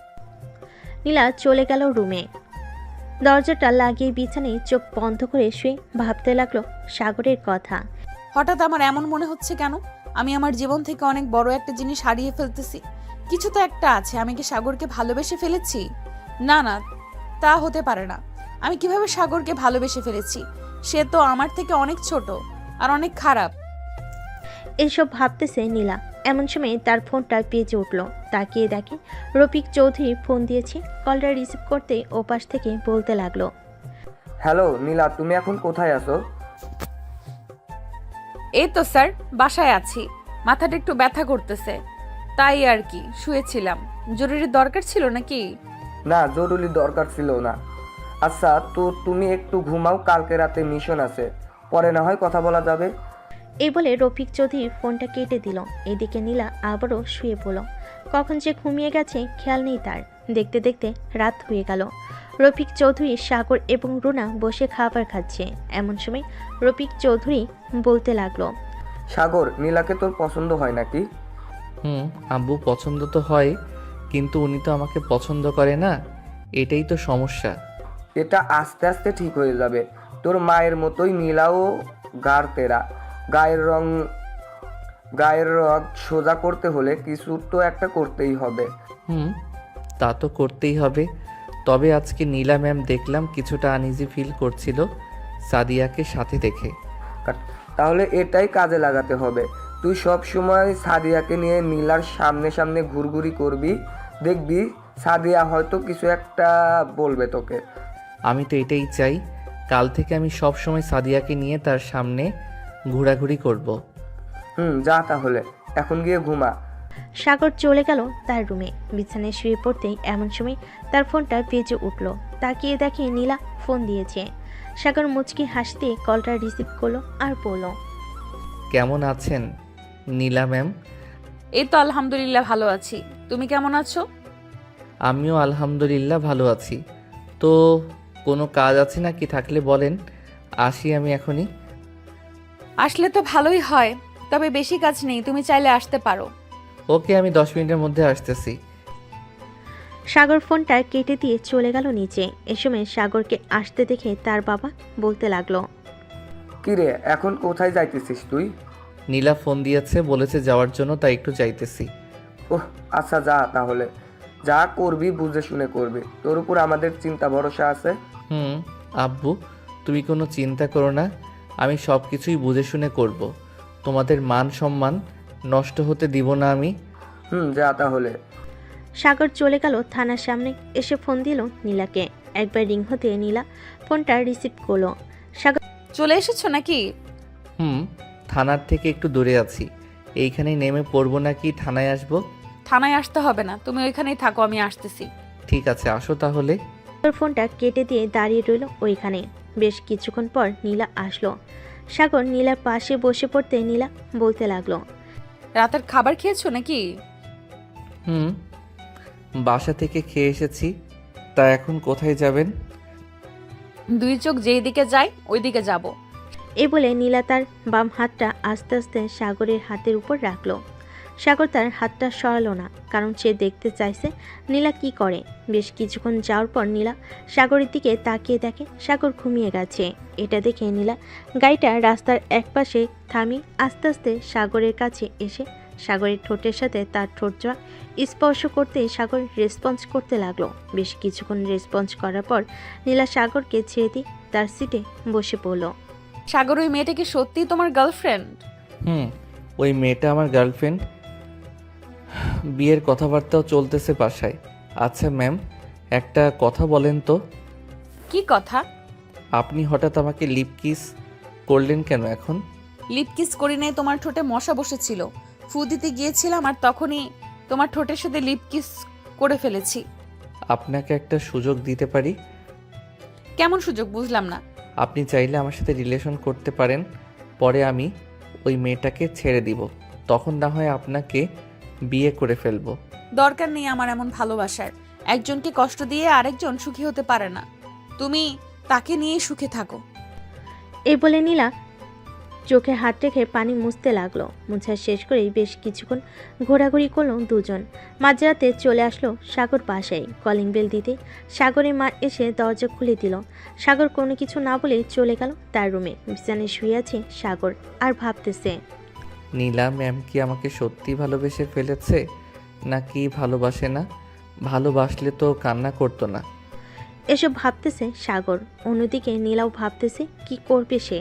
নীলা চলে গেল রুমে। দরজাটা লাগিয়ে বিছানায় চোখ বন্ধ করে শুয়ে ভাবতে লাগলো সাগরের কথা। হঠাৎ আমার এমন মনে হচ্ছে কেন? আমি আমার জীবন থেকে অনেক বড় একটা জিনিস হারিয়ে ফেলতেছি। কিছু তো একটা আছে। আমি কি সাগরকে ভালোবেসে ফেলেছি? না না, তা হতে পারে না। আমি কিভাবে সাগরকে ভালোবেসে ফেলেছি? সে তো আমার থেকে অনেক ছোট আর অনেক খারাপ। এইসব ভাবতেছে নীলা। এমন সময় তার ফোনটা বেজে উঠল। তাকিয়ে দেখে রফিক চৌধুরী ফোন দিয়েছে। কলটা রিসিভ করতে ওপাশ থেকে বলতে লাগলো, হ্যালো নীলা, তুমি এখন কোথায় আছো? এই তো স্যার, বাসায় আছি। মাথাটা একটু ব্যথা করতেছে, তাই আর কি শুয়েছিলাম। জরুরি দরকার ছিল নাকি? না, জরুরি দরকার ছিল না। আচ্ছা, তো তুমি একটু ঘুমাও, কালকে রাতে মিশন আছে, পরে না হয় কথা বলা যাবে। এই বলে রফিক চৌধুরী ফোনটা কেটে দিল। এদিকে নীলা আবারও শুয়ে পড়ল। কখন যে ঘুমিয়ে গেছে খেয়াল নেই তার। দেখতে দেখতে রাত হয়ে গেল। রফিক চৌধুরী, সাগর এবং রুনা বসে খাবার খাচ্ছে। এমন সময় রফিক চৌধুরী বলতে লাগলো, সাগর, নীলাকে তোর পছন্দ হয় নাকি? আব্বু, পছন্দ তো হয়, কিন্তু উনি তো আমাকে পছন্দ করে না, এটাই তো সমস্যা। এটা আস্তে আস্তে ঠিক হয়ে যাবে। তোর মায়ের মতোই নীলাও গাড় তেরা। গায়ের রগ সোজা করতে হলে কিছু তো একটা করতেই হবে। তা তো করতেই হবে। তবে আজকে নীলা ম্যাম দেখলাম কিছুটা আনইজি ফিল করছিল সাদিয়াকে সাথে দেখে। তাহলে এটাই কাজে লাগাতে হবে। তুই সব সময় সাদিয়াকে নিয়ে নীলার সামনে সামনে ঘুরঘুরি করবি, দেখবি সাদিয়া হয়তো কিছু একটা বলবে তোকে। আমি তো এটাই চাই। কাল থেকে আমি সব সময় সাদিয়াকে নিয়ে তার সামনে ঘোরাঘুরি করব। যা তাহলে, এখন গিয়ে ঘুমা। সাগর চলে গেল তার রুমে। বিছানায় শুয়ে পড়তেই এমন সময় তার ফোনটা বেজে উঠল। তাকিয়ে দেখে নীলা ফোন দিয়েছে। সাগর মুচকি হাসতে কলটা রিসিভ করলো আর বলল, কেমন আছেন নীলা ম্যাম? এই তো আলহামদুলিল্লাহ ভালো আছি। তুমি কেমন আছো? আমিও আলহামদুলিল্লাহ ভালো আছি। তো কোনো কাজ আছে নাকি? থাকলে বলেন, আসি আমি এখনই। আসলে তো ভালোই হয়, তবে বেশি কাজ নেই, তুমি চাইলে আসতে পারো। ওকে, আমি 10 মিনিটের মধ্যে আসতেছি। সাগর ফোনটা কেটে দিয়ে চলে গেল নিচে। এ সময় সাগরকে আসতে দেখে তার বাবা বলতে লাগলো, কিরে, এখন কোথায় যাইতেছিস তুই? নীলা ফোন দিয়েছে, বলেছে যাওয়ার জন্য, তাই একটু যাইতেছি। ওহ আচ্ছা, যা তাহলে। যা করবি বুঝে শুনে করবি, তোর উপর আমাদের চিন্তা ভরসা আছে। আব্বু, তুমি কোনো চিন্তা করো না, আমি সব কিছুই বুঝে শুনে করব। তোমাদের মান সম্মান নষ্ট হতে দিব না আমি। যা তাহলে। সাগর চলে গেল থানার সামনে। এসে ফোন দিল নীলাকে। একবার রিং হতে নীলা ফোনটা রিসিভ করলো। সাগর, চলে এসেছো নাকি? থানার থেকে একটু দূরে আছি। এইখানেই নেমে পড়বো নাকি থানায় আসবো? থানায় আসতে হবে না, তুমি ওইখানেই থাকো, আমি আসতেছি। ঠিক আছে, আসো তাহলে। ফোনটা কেটে দিয়ে দাঁড়িয়ে রইল ওইখানে। বেশ কিছুক্ষণ পর নীলা আসলো। সাগর নীলার পাশে বসে পড়তে নীলা বলতে লাগলো, রাতের খাবার খেয়েছো নাকি? বাসা থেকে খেয়ে এসেছি। তা এখন কোথায় যাবেন? দুই চোখ যেই দিকে যায় ওই দিকে যাব। এই বলে নীলা তার বাম হাতটা আস্তে আস্তে সাগরের হাতের উপর রাখলো। সাগর তার হাতটা সরালো না, কারণ সে দেখতে চাইছে নীলা কি করে। বেশ কিছুক্ষণ যাওয়ার পর নীলা সাগরের দিকে তাকিয়ে দেখে সাগর ঘুমিয়ে গেছে। এটা দেখে নীলা গাড়িটা রাস্তার একপাশে থামিয়ে আস্তে আস্তে সাগরের কাছে এসে সাগরের ঠোঁটের সাথে তার ঠোঁট জোড়া স্পর্শ করতে সাগর রেসপন্স করতে লাগলো। বেশ কিছুক্ষণ রেসপন্স করার পর নীলা সাগরকে ছেড়ে দিয়ে তার সিটে বসে পড়ল। সাগর, ওই মেয়েটা কি সত্যিই তোমার গার্লফ্রেন্ড? ওই মেয়েটা আমার গার্লফ্রেন্ড। বিয়ের কথাবার্তাও চলতেছে বাসায়। আচ্ছা ম্যাম, একটা কথা বলেন তো। কি কথা? আপনি হঠাৎ আমাকে লিপ কিস করলেন কেন এখন? লিপ কিস করি নাই, তোমার ঠোঁটে মশা বসেছিল, ফু দিতে গিয়েছিলাম আর তখনই তোমার ঠোঁটের সাথে লিপ কিস করে ফেলেছি। আপনাকে একটা সুযোগ দিতে পারি। কেমন সুযোগ? বুঝলাম না। আপনি চাইলে আমার সাথে রিলেশন করতে পারেন, পরে আমি ওই মেয়েটাকে ছেড়ে দিব, তখন না হয় আপনাকে বিয়ে করে ফেলবো। দরকার নেই আমার এমন ভালোবাসার। একজনকে কষ্ট দিয়ে আরেকজন সুখী হতে পারে না, তুমি তাকে নিয়ে সুখে থাকো। এই বলে নীলা চোখে হাত রেখে পানি মুছতে লাগলো। মুছা শেষ করেই বেশ কিছুক্ষণ ঘোরাঘুরি করলো দুজন। মাঝরাতে চলে আসলো সাগর বাসায়। কলিং বেল দিতে সাগরের মা এসে দরজা খুলে দিল। সাগর কোনো কিছু না বলে চলে গেল তার রুমে। বিছানায় শুয়ে আছে সাগর আর ভাবতেছে, নীলা ম্যাম কি আমাকে সত্যি ভালোবেসে ফেলেছে নাকি ভালোবাসে না? ভালোবাসলে তো কান্না করতো না। এসব ভাবতেছে সাগর। অন্যদিকে নীলাও ভাবতেছে কি করবে সে।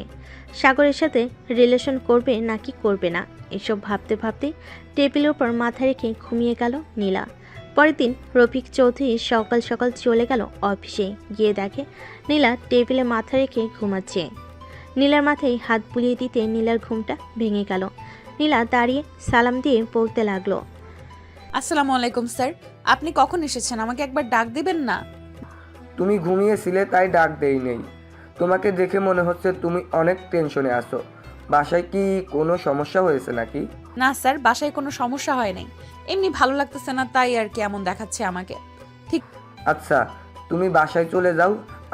সাগরের সাথে রিলেশন করবে নাকি করবে না, এসব ভাবতে ভাবতে টেবিলের উপর মাথা রেখে ঘুমিয়ে গেল নীলা। পরের দিন রফিক চৌধুরী সকাল সকাল চলে গেল অফিসে। গিয়ে দেখে নীলা টেবিলে মাথা রেখে ঘুমাচ্ছে। নীলার মাথায় হাত বুলিয়ে দিতে নীলার ঘুমটা ভেঙে গেল। নীলা দাঁড়িয়ে সালাম দিয়ে বলতে লাগলো, আসসালামু আলাইকুম স্যার, আপনি কখন এসেছেন? আমাকে একবার ডাক দিবেন না? তুমি ঘুমিয়েছিলে তাই ডাক দেই নেই। তোমাকে দেখে মনে হচ্ছে তুমি অনেক টেনশনে আছো। বাসায় কি কোনো সমস্যা হয়েছে নাকি? না স্যার, বাসায় কোনো সমস্যা হয় নাই, এমনি ভালো লাগতেছে না তাই আর কি এমন দেখাচ্ছে আমাকে। আচ্ছা, তুমি বাসায় চলে যাও।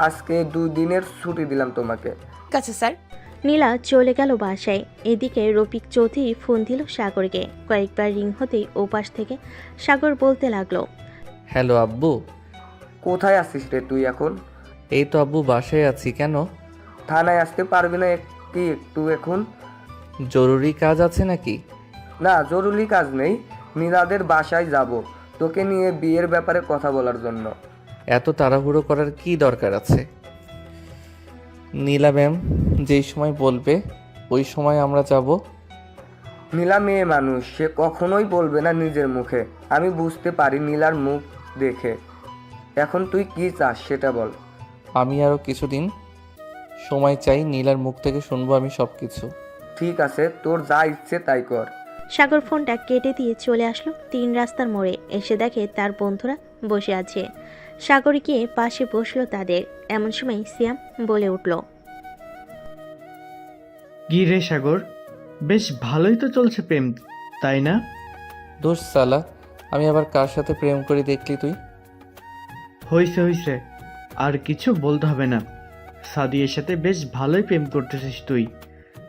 আজকে 2 দিনের ছুটি দিলাম তোমাকে। ঠিক আছে স্যার। নীলা চলে গেল বাসায়। এদিকে রফিক চৌধুরী ফোন দিল সাগরকে। কয়েকবার রিং হতেই ওপাশ থেকে সাগর বলতে লাগলো, হ্যালো আব্বু। কোথায় আছিস রে তুই এখন? এই তো আব্বু, বাসায় আছি। কেন? থানায় আসতে পারবি না কি একটু এখন? জরুরি কাজ আছে নাকি? না, জরুরি কাজ নেই। নীলাদের বাসায় যাব তোকে নিয়ে বিয়ের ব্যাপারে কথা বলার জন্য। এত তাড়াহুড়ো করার কি দরকার আছে? নীলা ম্যাম যেই সময় বলবে ওই সময় আমরা যাব। নীলা মেয়ে মানুষ, সে কখনোই বলবে না নিজের মুখে। আমি বুঝতে পারি নীলার মুখ দেখে। এখন তুই কি চাস সেটা বল। আমি আরও কিছুদিন সময় চাই, নীলার মুখ থেকে শুনবো আমি সব কিছু। ঠিক আছে, তোর যা ইচ্ছে তাই কর। সাগর ফোনটা কেটে দিয়ে চলে আসলো 3 রাস্তার মোড়ে। এসে দেখে তার বন্ধুরা বসে আছে। সাগর গিয়ে পাশে বসলো তাদের। এমন সময় সিয়াম বলে উঠল, কি রে সাগর, বেশ ভালোই তো চলছে প্রেম, তাই না? দোষ সালা, আমি আবার কার সাথে প্রেম করি দেখলি তুই? হইছে, আর কিছু বলতে হবে না। সাদিয়ের সাথে বেশ ভালোই প্রেম করতেছিস তুই।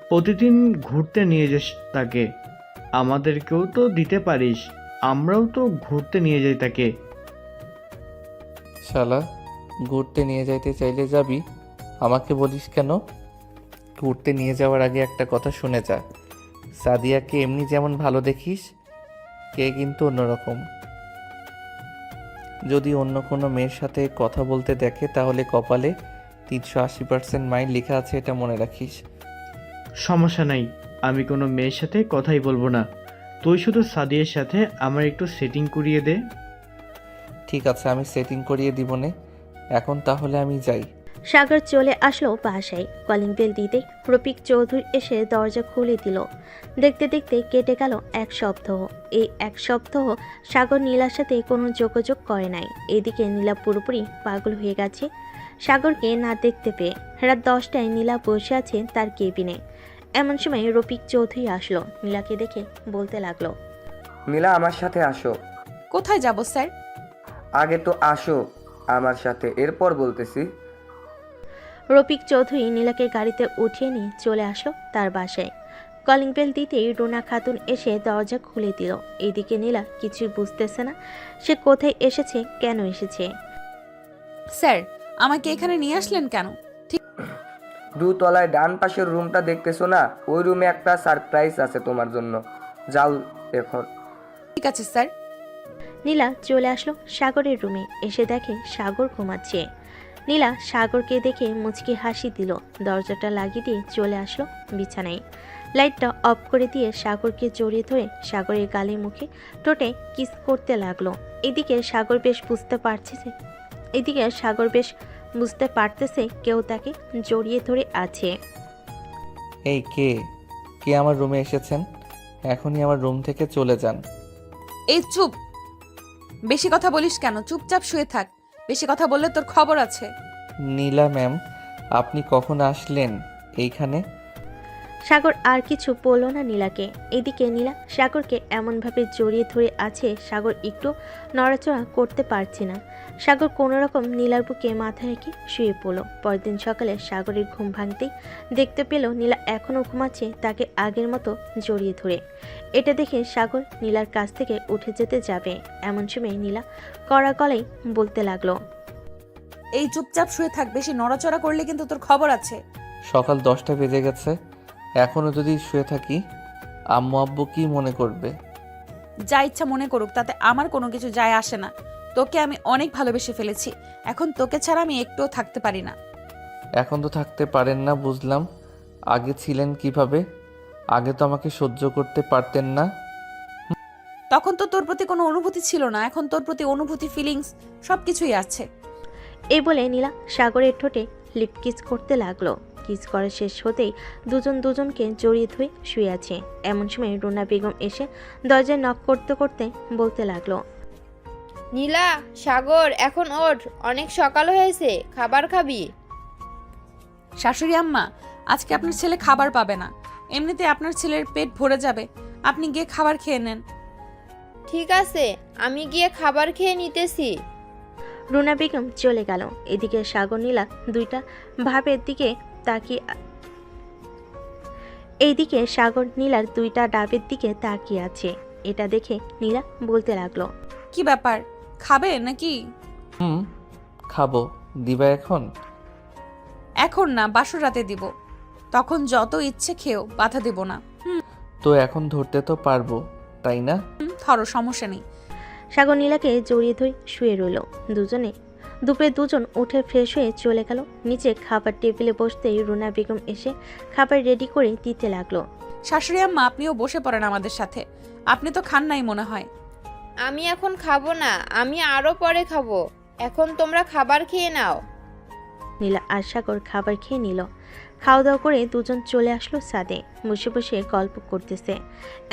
প্রতিদিন ঘুরতে নিয়ে যাস তাকে। আমাদেরকেও তো দিতে পারিস, আমরাও তো ঘুরতে নিয়ে যাই তাকে। শালা, ঘুরতে নিয়ে যাইতে চাইলে যাবি, আমাকে বলিস কেন? ঘুরতে নিয়ে যাওয়ার আগে একটা কথা শুনে যা। সাদিয়াকে এমনি যেমন ভালো দেখিস, কে কিন্তু অন্যরকম। যদি অন্য কোনো মেয়ের সাথে কথা বলতে দেখে তাহলে কপালে 380% মাইল লেখা আছে, এটা মনে রাখিস। সমস্যা নাই, আমি কোনো মেয়ের সাথে কথাই বলবো না। তুই শুধু সাদিয়ের সাথে আমার একটু সেটিং করিয়ে দে। ঠিক আছে, আমি সেটিং করিয়ে দিব নে। এখন তাহলে আমি যাই। সাগর চলে আসলো বাসায়। কলিং বেল দিতে রফিক চৌধুরী এসে দরজা খুলে দিল। দেখতে দেখতে কেটে গেল 1 সপ্তাহ। এই 1 সপ্তাহ সাগর নীলার সাথে কোনো যোগাযোগ করে নাই। এদিকে নীলা পুরোপুরি পাগল হয়ে গেছে সাগরকে না দেখতে পেয়ে। রাত 10টায় নীলা বসে আছে তার কেবিনে। এমন সময় রফিক চৌধুরী আসলো। নীলাকে দেখে বলতে লাগলো, নীলা আমার সাথে আসো। কোথায় যাব স্যার? আগে তো আসো আমার সাথে, এরপর বলতেছি। রফিক চৌধুরী নীলাকে গাড়িতে উঠিয়ে নিয়ে চলে আসলো তার বাসায়। কলিং বেল দিতেই রুনা খাতুন এসে দরজা খুলে দিল। এদিকে নীলা কিছুই বুঝতেছে না সে কোথায় এসেছে, কেন এসেছে। স্যার, আমাকে এখানে নিয়ে আসলেন কেন? 2 তলায় ডান পাশের রুমটা দেখতেছো না? ওই রুমে একটা সারপ্রাইজ আছে তোমার জন্য। যাও এখন। ঠিক আছে স্যার। নীলা চলে আসলো সাগরের রুমে। এসে দেখে সাগর ঘুমাচ্ছে। নীলা সাগরকে দেখে মুচকি হাসি দিল। দরজাটা লাগিয়ে দিয়ে চলে আসলো বিছানায়। লাইটটা অফ করে দিয়ে সাগরকে জড়িয়ে ধরে সাগরের গালে মুখে ঠোঁটে কিস করতে লাগলো। এদিকে সাগর বেশ বুঝতে পারতেছে কেউ তাকে জড়িয়ে ধরে আছে। এই কে কে আমার রুমে এসেছেন? এখনই আমার রুম থেকে চলে যান। এই চুপ, বেশি কথা বলিস কেন? চুপচাপ শুয়ে থাক, বেশি কথা বললে তোর খবর আছে। নীলা ম্যাম, আপনি কখন আসলেন এইখানে? সাগর আর কিছু বলল না নীলাকে। এদিকে নীলা সাগরকে এমনভাবে জড়িয়ে ধরে আছে, সাগর একটু নড়াচড়া করতে পারছে না। সাগর কোনো রকম নীলার বুকে মাথা রেখে শুয়ে পড়ল। পরদিন সকালে সাগরের ঘুম ভাঙতেই দেখতে পেল নীলা এখনও ঘুমাচ্ছে, তাকে আগের মতো জড়িয়ে ধরে। এটা দেখে সাগর নীলার কাছ থেকে উঠে যেতে যাবে, এমন সময় নীলা কড়া গলায় বলতে লাগলো, এই চুপচাপ শুয়ে থাক, বেশি নড়াচড়া করলে কিন্তু তোর খবর আছে। সকাল 10টা বেজে গেছে, এখনও যদি শুয়ে থাকি আম্মু আব্বু কি মনে করবে? যা ইচ্ছা মনে করুক, তাতে আমার কোনো কিছু যায় আসে না। তোকে আমি অনেক ভালোবেসে ফেলেছি, এখন তোকে ছাড়া আমি একটুও থাকতে পারি না। এখন তো থাকতে পারেন না বুঝলাম, আগে ছিলেন কিভাবে? আগে তো আমাকে সহ্য করতে পারতেন না। তখন তো তোর প্রতি কোনো অনুভূতি ছিল না, এখন তোর প্রতি অনুভূতি, ফিলিংস সব কিছুই আছে। এই বলে নীলা সাগরের ঠোঁটে লিপ কিস করতে লাগলো। কিস করা শেষ হতেই দুজন দুজনকে জড়িয়ে ধরে শুয়ে আছে। এমন সময় রুনা বেগম এসে দরজায় নক করতে করতে বলতে লাগলো, নীলা, সাগর এখন ওঠ, অনেক সকাল হয়েছে, খাবার খাবি? শাশুড়ি আম্মা, আজকে আপনার ছেলে খাবার পাবে না, এমনিতে আপনার ছেলের পেট ভরে যাবে, আপনি গিয়ে খাবার খেয়ে নেন। ঠিক আছে, আমি গিয়ে খাবার খেয়ে নিতেছি। রুনা বেগম চলে গেল। এদিকে সাগর নীলা দুইটা ভাবের দিকে তাকিয়ে এইদিকে সাগর নীলার দুইটা ডাবের দিকে তাকিয়ে আছে। এটা দেখে নীলা বলতে লাগলো, কি ব্যাপার, খাবে নাকি? খাবো, দিবা এখন? এখন না, বাসর রাতে দিব, তখন যত ইচ্ছে খেও, বাধা দেব না। তো এখন ধরতে তো পারবো তাই না? ধরো, সমস্যা নেই। সাগর নীলাকে জড়িয়ে ধরে শুয়ে রইল। দুপুরে দুজন উঠে ফ্রেশ হয়ে চলে গেল নিচে। খাবার টেবিলে বসতেই রুনা বেগম এসে খাবার রেডি করে দিতে লাগলো। শাশুড়ি আম্মা, আপনিও বসে পড়েন আমাদের সাথে, আপনি তো খান নাই মনে হয়। আমি এখন খাবো না, আমি আরো পরে খাবো, এখন তোমরা খাবার খেয়ে নাও। নীলা আর সাগর খাবার খেয়ে নিল। খাওয়া দাওয়া করে দুজন চলে আসলো ছাদে, বসে বসে গল্প করতেছে।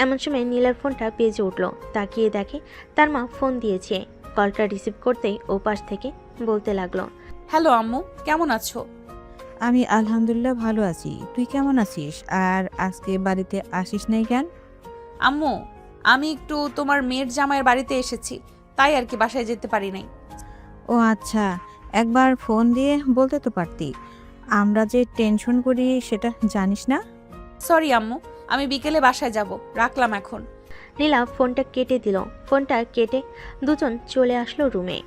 এমন সময় নীলার ফোনটা বেজে উঠল। তাকিয়ে দেখে তার মা ফোন দিয়েছে। কলটা রিসিভ করতেই ও পাশ থেকে বলতে লাগলো, হ্যালো আম্মু, কেমন আছো? আমি আলহামদুলিল্লাহ ভালো আছি, তুই কেমন আছিস? আর আজকে বাড়িতে আসিস নাই কেন? আম্মু, আমি একটু তোমার মেয়ের জামাইয়ের বাড়িতে এসেছি, তাই আর কি বাসায় যেতে পারি নাই। ও আচ্ছা, একবার ফোন দিয়ে বলতে তো পারতি, আমরা যে টেনশন করি সেটা জানিস না। সরি আম্মু, আমি বিকেলে বাসায় যাব, রাখলাম এখন। নীলা ফোনটা কেটে দিল। ফোনটা কেটে দুজন চলে আসলো রুমে।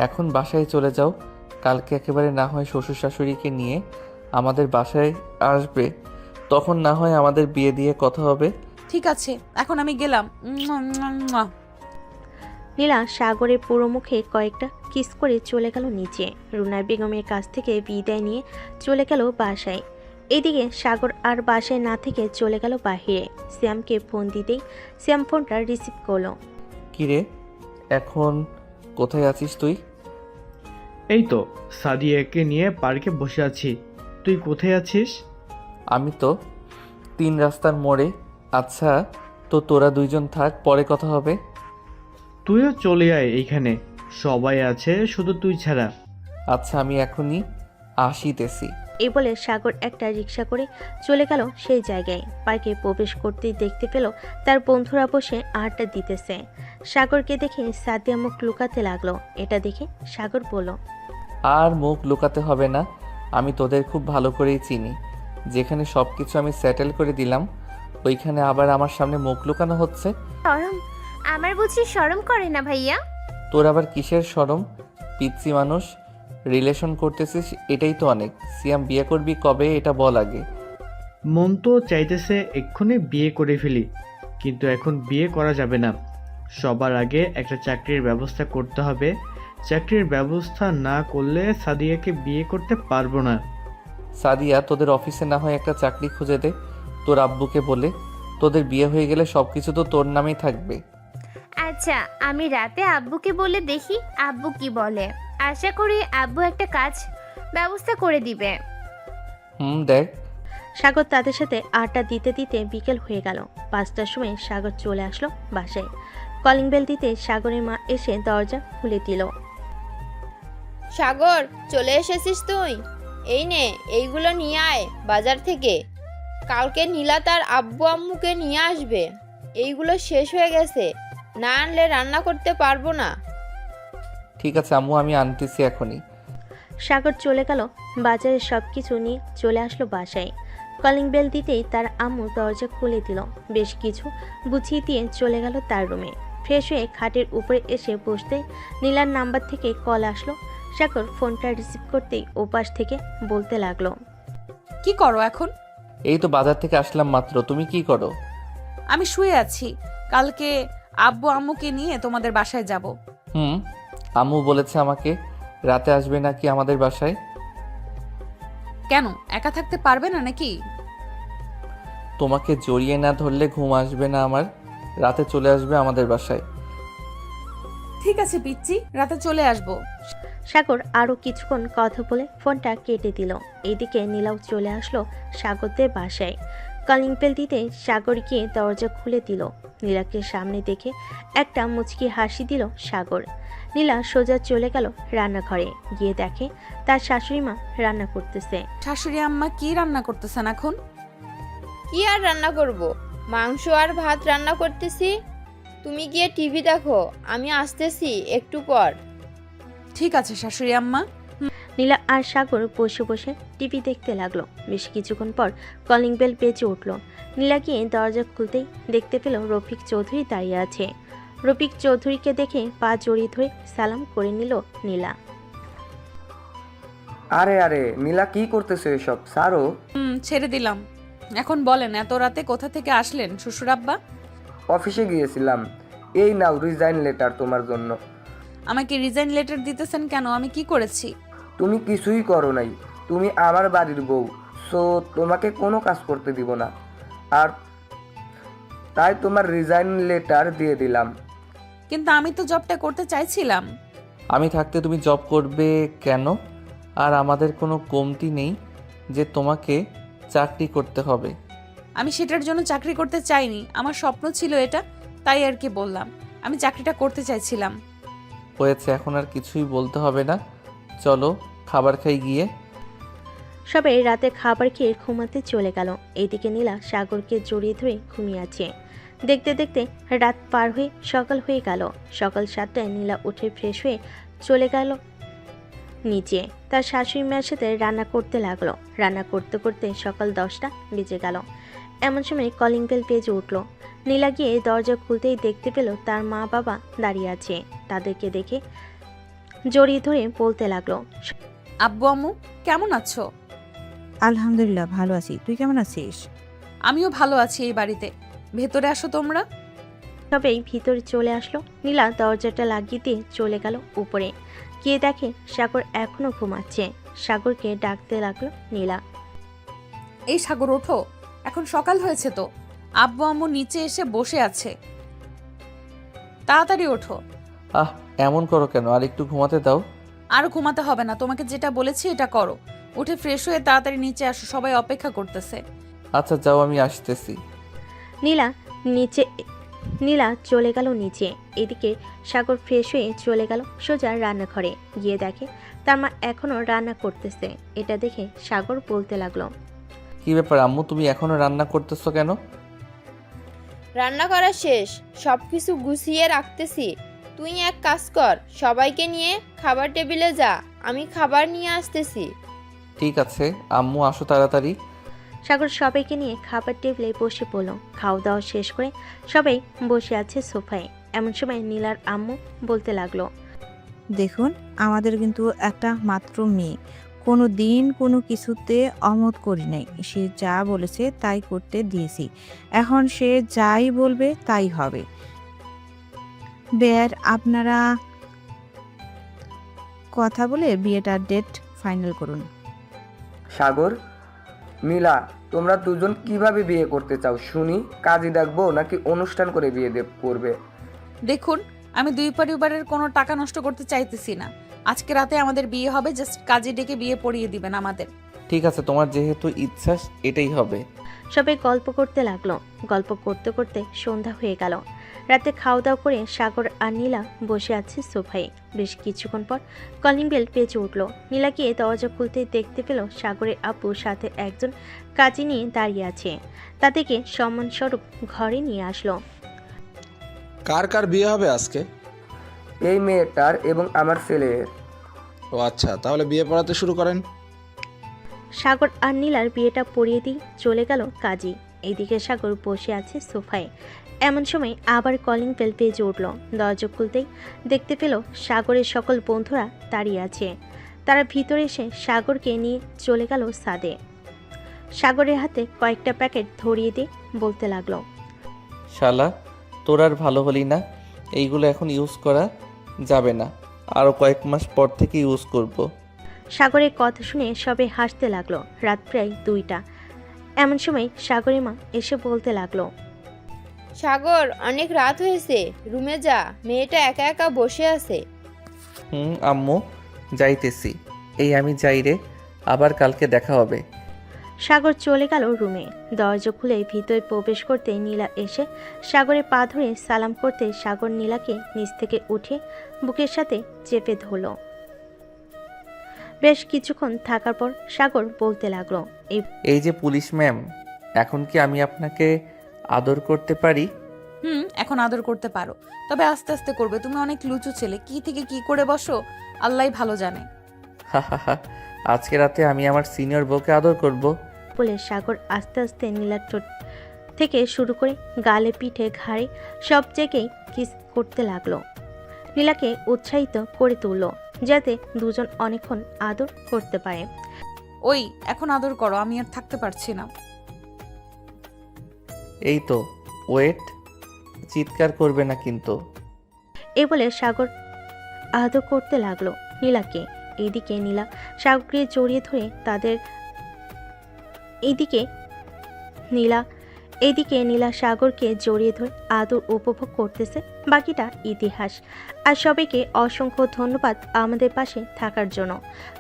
এখন বাসায় চলে যাও, কালকে একেবারে না হয় শ্বশুর শাশুড়িকে নিয়ে আমাদের বাসায় আসবে, তখন না হয় আমাদের বিয়ে দিয়ে কথা হবে। ঠিক আছে, এখন আমি গেলাম। নীলা সাগরের পুরো মুখে কয়েকটা কিস করে চলে গেল নিচে। রুনা বেগমের কাছ থেকে বিদায় নিয়ে চলে গেল বাসায়। এদিকে সাগর আর বাসায় না থেকে চলে গেল বাহিরে। শ্যামকে ফোন দিতেই শ্যাম ফোনটা রিসিভ করলো। কিরে, এখন কোথায় আছিস তুই? এই তো সাদিয়াকে নিয়ে পার্কে বসে আছি, তুই কোথায় আছিস? আমি তো 3 রাস্তার মোড়ে। আচ্ছা, তো তোরা দুইজন থাক, পরে কথা হবে। তুইও চলে আয়, এইখানে সবাই আছে, শুধু তুই ছাড়া। আচ্ছা, আমি এখনই আসিতেছি। এই বলে সাগর একটা রিক্সা করে চলে গেল সেই জায়গায়। পার্কে প্রবেশ করতেই দেখতে পেল তার বন্ধুরা বসে আড্ডা দিতেছে। সাগরকে দেখে সাদিয়া মুখ লুকাতে লাগলো। এটা দেখে সাগর বলল, আর মুখ লুকাতে হবে না, আমি তোদের খুব ভালো করেই চিনি। যেখানে সব কিছু আমি সেটেল করে দিলাম, ওইখানে আবার আমার সামনে মুখ লুকানো হচ্ছে। শরম, আমার বুঝি শরম করে না ভাইয়া? তোর আবার কিসের শরম? পিচ্ছি মানুষ, রিলেশন করতেছিস, এটাই তো অনেক। সিয়াম, বিয়ে করবি কবে এটা বল আগে। মন তো চাইতেছে এক্ষুনি বিয়ে করে ফেলি, কিন্তু এখন বিয়ে করা যাবে না। সবার আগে একটা চাকরির ব্যবস্থা করতে হবে। চাকরির ব্যবস্থা না করলে সাদিয়াকে বিয়ে করতে পারবো না। সাদিয়া, তোদের অফিসে না হয় একটা চাকরি খুঁজে দে তোর আব্বুকে বলে। তোদের বিয়ে হয়ে গেলে সব কিছু তো তোর নামেই থাকবে। আচ্ছা, আমি রাতে আব্বুকে বলে দেখি আব্বু কি বলে। আশা করি আব্বু একটা কাজ ব্যবস্থা করে দিবে। দেখ। সাগর তাদের সাথে আড্ডা দিতে দিতে বিকেল হয়ে গেল। 5টার সময় সাগর চলে আসলো বাসায়। কলিং বেল দিতে সাগরের মা এসে দরজা খুলে দিল। সাগর, চলে এসেছিস তুই? এই নে, এইগুলো নিয়ে আয় বাজার থেকে। কালকে নীলা তার আব্বু আম্মুকে নিয়ে আসবে। এইগুলো শেষ হয়ে গেছে, না আনলে রান্না করতে পারবো না। ঠিক আছে আম্মু, আমি আনতেছি এখনই। সাগর চলে গেল বাজারের সব কিছু নিয়ে চলে আসলো বাসায়। কলিং বেল দিতেই তার আম্মু দরজা খুলে দিল। বেশ কিছু গুছিয়ে দিয়ে চলে গেল তার রুমে। ফ্রেশ হয়ে খাটের উপরে এসে বসতে নীলার নাম্বার থেকে কল আসলো। সাগর ফোনটা রিসিভ করতেই ওপাশ থেকে বলতে লাগলো, কি করো এখন? এই তো বাজার থেকে আসলাম মাত্র। তুমি কি করো? আমি শুয়ে আছি। কালকে আব্বু আম্মুকে নিয়ে তোমাদের বাসায় যাব। আম্মু বলেছে আমাকে রাতে আসবে নাকি আমাদের বাসায়। কেন, একা থাকতে পারবে না নাকি? তোমাকে জড়িয়ে না ধরলে ঘুম আসবে না আমার। রাতে চলে আসবে আমাদের বাসায়। ঠিক আছে পিচ্চি, রাতে চলে আসবো। সাগর আরও কিছুক্ষণ কথা বলে ফোনটা কেটে দিল। এইদিকে নীলাও চলে আসলো সাগরদের বাসায়। কলিং বেল দিতে সাগর গিয়ে দরজা খুলে দিল। নীলাকে সামনে দেখে একটা মুচকি হাসি দিল সাগর। নীলা সোজা চলে গেল রান্নাঘরে। গিয়ে দেখে তার শাশুড়ি মা রান্না করতেছে। শাশুড়ি আম্মা কি রান্না করতেছেন এখন? কি আর রান্না করব, মাংস আর ভাত রান্না করতেছি। তুমি গিয়ে টিভি দেখো, আমি আসতেছি একটু পর। ঠিক আছে শাশুড়ি আম্মা। নীলা আর সাগর বসে বসে টিভি দেখতে লাগলো। বেশ কিছুক্ষণ পর কলিং বেল বেজে উঠল। নীলা গিয়ে দরজা খুলতেই দেখতে পেল রফিক চৌধুরী দাঁড়িয়ে আছে। রফিক চৌধুরীকে দেখে পা জড়িয়ে ধরে সালাম করে নিল নীলা। আরে আরে নীলা, কি করতেছো এসব? সারো। ছেড়ে দিলাম। এখন বলেন, এত রাতে কোথা থেকে আসলেন শ্বশুর আব্বা? অফিসে গিয়েছিলাম। এই নাও রিজাইন লেটার তোমার জন্য। আমাকে রিজাইন লেটার দিতেছেন কেন? আমি কি করেছি? তুমি কিছুই করো নাই। তুমি আমার বাড়ির বউ, সো তোমাকে কোনো কাজ করতে দিব না। আর তাই তোমার রিজাইন লেটার দিয়ে দিলাম। কিন্তু আমি তো জবটা করতে চাইছিলাম। আমি থাকতে তুমি জব করবে কেন? আর আমাদের কোনো কমতি নেই যে তোমাকে চাকরি করতে হবে। আমি সেটার জন্য চাকরি করতে চাইনি, আমার স্বপ্ন ছিল এটা, তাই আর কি বললাম। আমি চাকরিটা করতে চাইছিলাম। হয়েছে, এখন আর কিছুই বলতে হবে না। চলো খাবার খাই গিয়ে। সবাই রাতে খাবার খেয়ে ঘুমাতে চলে গেল। এইদিকে নীলা সাগরকে জড়িয়ে ধরে ঘুমিয়ে আছে। দেখতে দেখতে রাত পার হয়ে সকাল হয়ে গেল। সকাল 7টায় নীলা উঠে ফ্রেশ হয়ে চলে গেল নিচে। তার শাশুড়ি মায়ের সাথে রান্না করতে লাগলো। রান্না করতে করতে সকাল 10টা বেজে গেল। এমন সময় কলিং বেল বেজে উঠল। নীলা গিয়ে দরজা খুলতেই দেখতে পেল তার মা বাবা দাঁড়িয়ে আছে। তাদেরকে দেখে জড়িয়ে ধরে বলতে লাগলো, আব্বু আম্মু কেমন আছো? আলহামদুলিল্লাহ ভালো আছি, তুই কেমন আছিস? আমিও ভালো আছি এই বাড়িতে। ভেতরে আসো তোমরা। সবাই ভিতরে চলে আসলো। নীলা দরজাটা লাগিয়ে দিয়ে চলে গেল উপরে। গিয়ে দেখে সাগর এখনো ঘুমাচ্ছে। সাগরকে ডাকতে লাগলো নীলা। এই সাগর ওঠো, এখন সকাল হয়েছে তো। আব্বু আম্মু নিচে এসে বসে আছে, তাড়াতাড়ি ওঠো। এমন করো কেন? আর একটু ঘুমাতে দাও। আর ঘুমাতে হবে না, তোমাকে যেটা বলেছি এটা করো। উঠে ফ্রেশ হয়ে তাড়াতাড়ি নিচে আসো, সবাই অপেক্ষা করতেছে। আচ্ছা যাও, আমি আসতেছি। নীলা চলে গেল নিচে। এদিকে সাগর ফ্রেশ হয়ে চলে গেল সোজা রান্নাঘরে। গিয়ে দেখে তার মা এখনো রান্না করতেছে। এটা দেখে সাগর বলতে লাগলো, কি ব্যাপার আম্মু, তুমি এখনো রান্না করতেছো কেন? রান্না করা শেষ, সবকিছু গুছিয়ে রাখতেছি। তুই এক কাজ কর, সবাইকে নিয়ে খাবার টেবিলে যা, আমি খাবার নিয়ে আসতেছি। ঠিক আছে আম্মু, আসো তাড়াতাড়ি। সাগর সবাইকে নিয়ে খাবার টেবিলে বসে পড়ল। খাওয়া দাওয়া শেষ করে সবাই বসে আছে সোফায়। এমন সময় নীলার আম্মু বলতে লাগলো, দেখুন, আমাদের কিন্তু একটা মাত্র মেয়ে, কোনো দিন কোনো কিছুতে অমত করি নাই। সে যা বলেছে তাই করতে দিয়েছি। এখন সে যাই বলবে তাই হবে। বিয়ের আপনারা কথা বলে বিয়েটার ডেট ফাইনাল করুন। সাগর, নীলা, তোমরা দুজন কিভাবে বিয়ে করতে চাও শুনি? কাজী ডাকবো নাকি অনুষ্ঠান করে বিয়ে করবে? দেখুন, আমি দুই পরিবারের কোনো টাকা নষ্ট করতে চাইতেছি না। আজকে রাতে আমাদের বিয়ে হবে, জাস্ট কাজে ডেকে বিয়ে পড়িয়ে দিবেন আমাদের। ঠিক আছে, তোমার যেহেতু ইচ্ছা এটাই হবে। সবাই গল্প করতে লাগলো। গল্প করতে করতে সন্ধ্যা হয়ে গেল। রাতে খাওয়া দাওয়া করে সাগর আর নীলা বসে আছে সোফায়। বেশ কিছুক্ষণ পর কলিং বেল বেজে উঠল। নীলা গিয়ে দরজা খুলতেই দেখতে পেল সাগরের আব্বু সাথে একজন কাজী নিয়ে দাঁড়িয়ে আছে। তাদেরকে সম্মানস্বরূপ ঘরে নিয়ে আসলো। কার কার বিয়ে হবে আজকে? এই মেয়েটার এবং আমার ছেলের। ও আচ্ছা, তাহলে বিয়ে পড়াতে শুরু করেন। সাগর আর নীলার বিয়েটা পড়িয়ে দিয়ে চলে গেল কাজী। এইদিকে সাগর বসে আছে সোফায়। এমন সময় আবার কলিং বেল বেজে উঠল। দরজা খুলতেই দেখতে পেল সাগরের সকল বন্ধুরা দাঁড়িয়ে আছে। তারা ভিতরে এসে সাগরকে নিয়ে চলে গেল ছাদে। সাগরের হাতে কয়েকটা প্যাকেট ধরিয়ে দিয়ে বলতে লাগলো, শালা তোর আর ভালো হলি না, এইগুলো এখন ইউজ করা যাবে না, আরও কয়েক মাস পর থেকে ইউজ করব। সাগরের কথা শুনে সবে হাসতে লাগলো। রাত প্রায় 2টা। এমন সময় সাগরের মা এসে বলতে লাগলো, সাগর, অনেক রাত হয়েছে, রুমে যা, মেয়েটা একা একা বসে আছে। আম্মু যাইতেছি। এই আমি যাই রে, আবার কালকে দেখা হবে। সাগর চলে গেল রুমে। দরজা খুলে ভিতরে প্রবেশ করতে নীলা এসে সাগরের পা ধরে সালাম করতে সাগর নীলাকে নিচ থেকে উঠে বুকের সাথে চেপে ধরল। বেশ কিছুক্ষণ থাকার পর সাগর বলতে লাগলো, এই যে পুলিশ ম্যাম, এখন কি আমি আপনাকে আদর করতে পারি? এখন আদর করতে পারো, তবে আস্তে আস্তে করবে। তুমি অনেক লুচু ছেলে, কি থেকে কি করে বসো আল্লাহই ভালো জানে। আজকে রাতে আমি আমার সিনিয়র বউকে আদর করব। বলে সাগর আস্তে আস্তে নীলার ঠোঁট থেকে শুরু করে গালে, পিঠে, ঘাড়ে সব জায়গায় কিস করতে লাগলো। নীলাকে উৎসাহিত করে তুলল যাতে দুজন অনেকক্ষণ আদর করতে পারে। ওই এখন আদর করো, আমি আর থাকতে পারছি না। এই তো, ওয়েট, চিৎকার করবে না কিন্তু। এ বলে সাগর আদর করতে লাগলো নীলাকে। এইদিকে নীলা সাগরকে জড়িয়ে ধরে এইদিকে নীলা সাগরকে জড়িয়ে ধরে আদর উপভোগ করতেছে। বাকিটা ইতিহাস। আর সবাইকে অসংখ্য ধন্যবাদ আমাদের পাশে থাকার জন্য।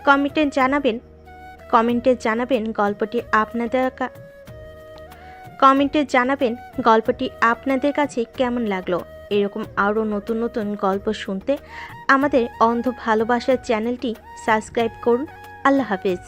কমেন্টে জানাবেন গল্পটি আপনাদের কাছে কেমন লাগলো। এরকম আরও নতুন নতুন গল্প শুনতে আমাদের অন্ধ ভালোবাসার চ্যানেলটি সাবস্ক্রাইব করুন। আল্লাহ হাফেজ।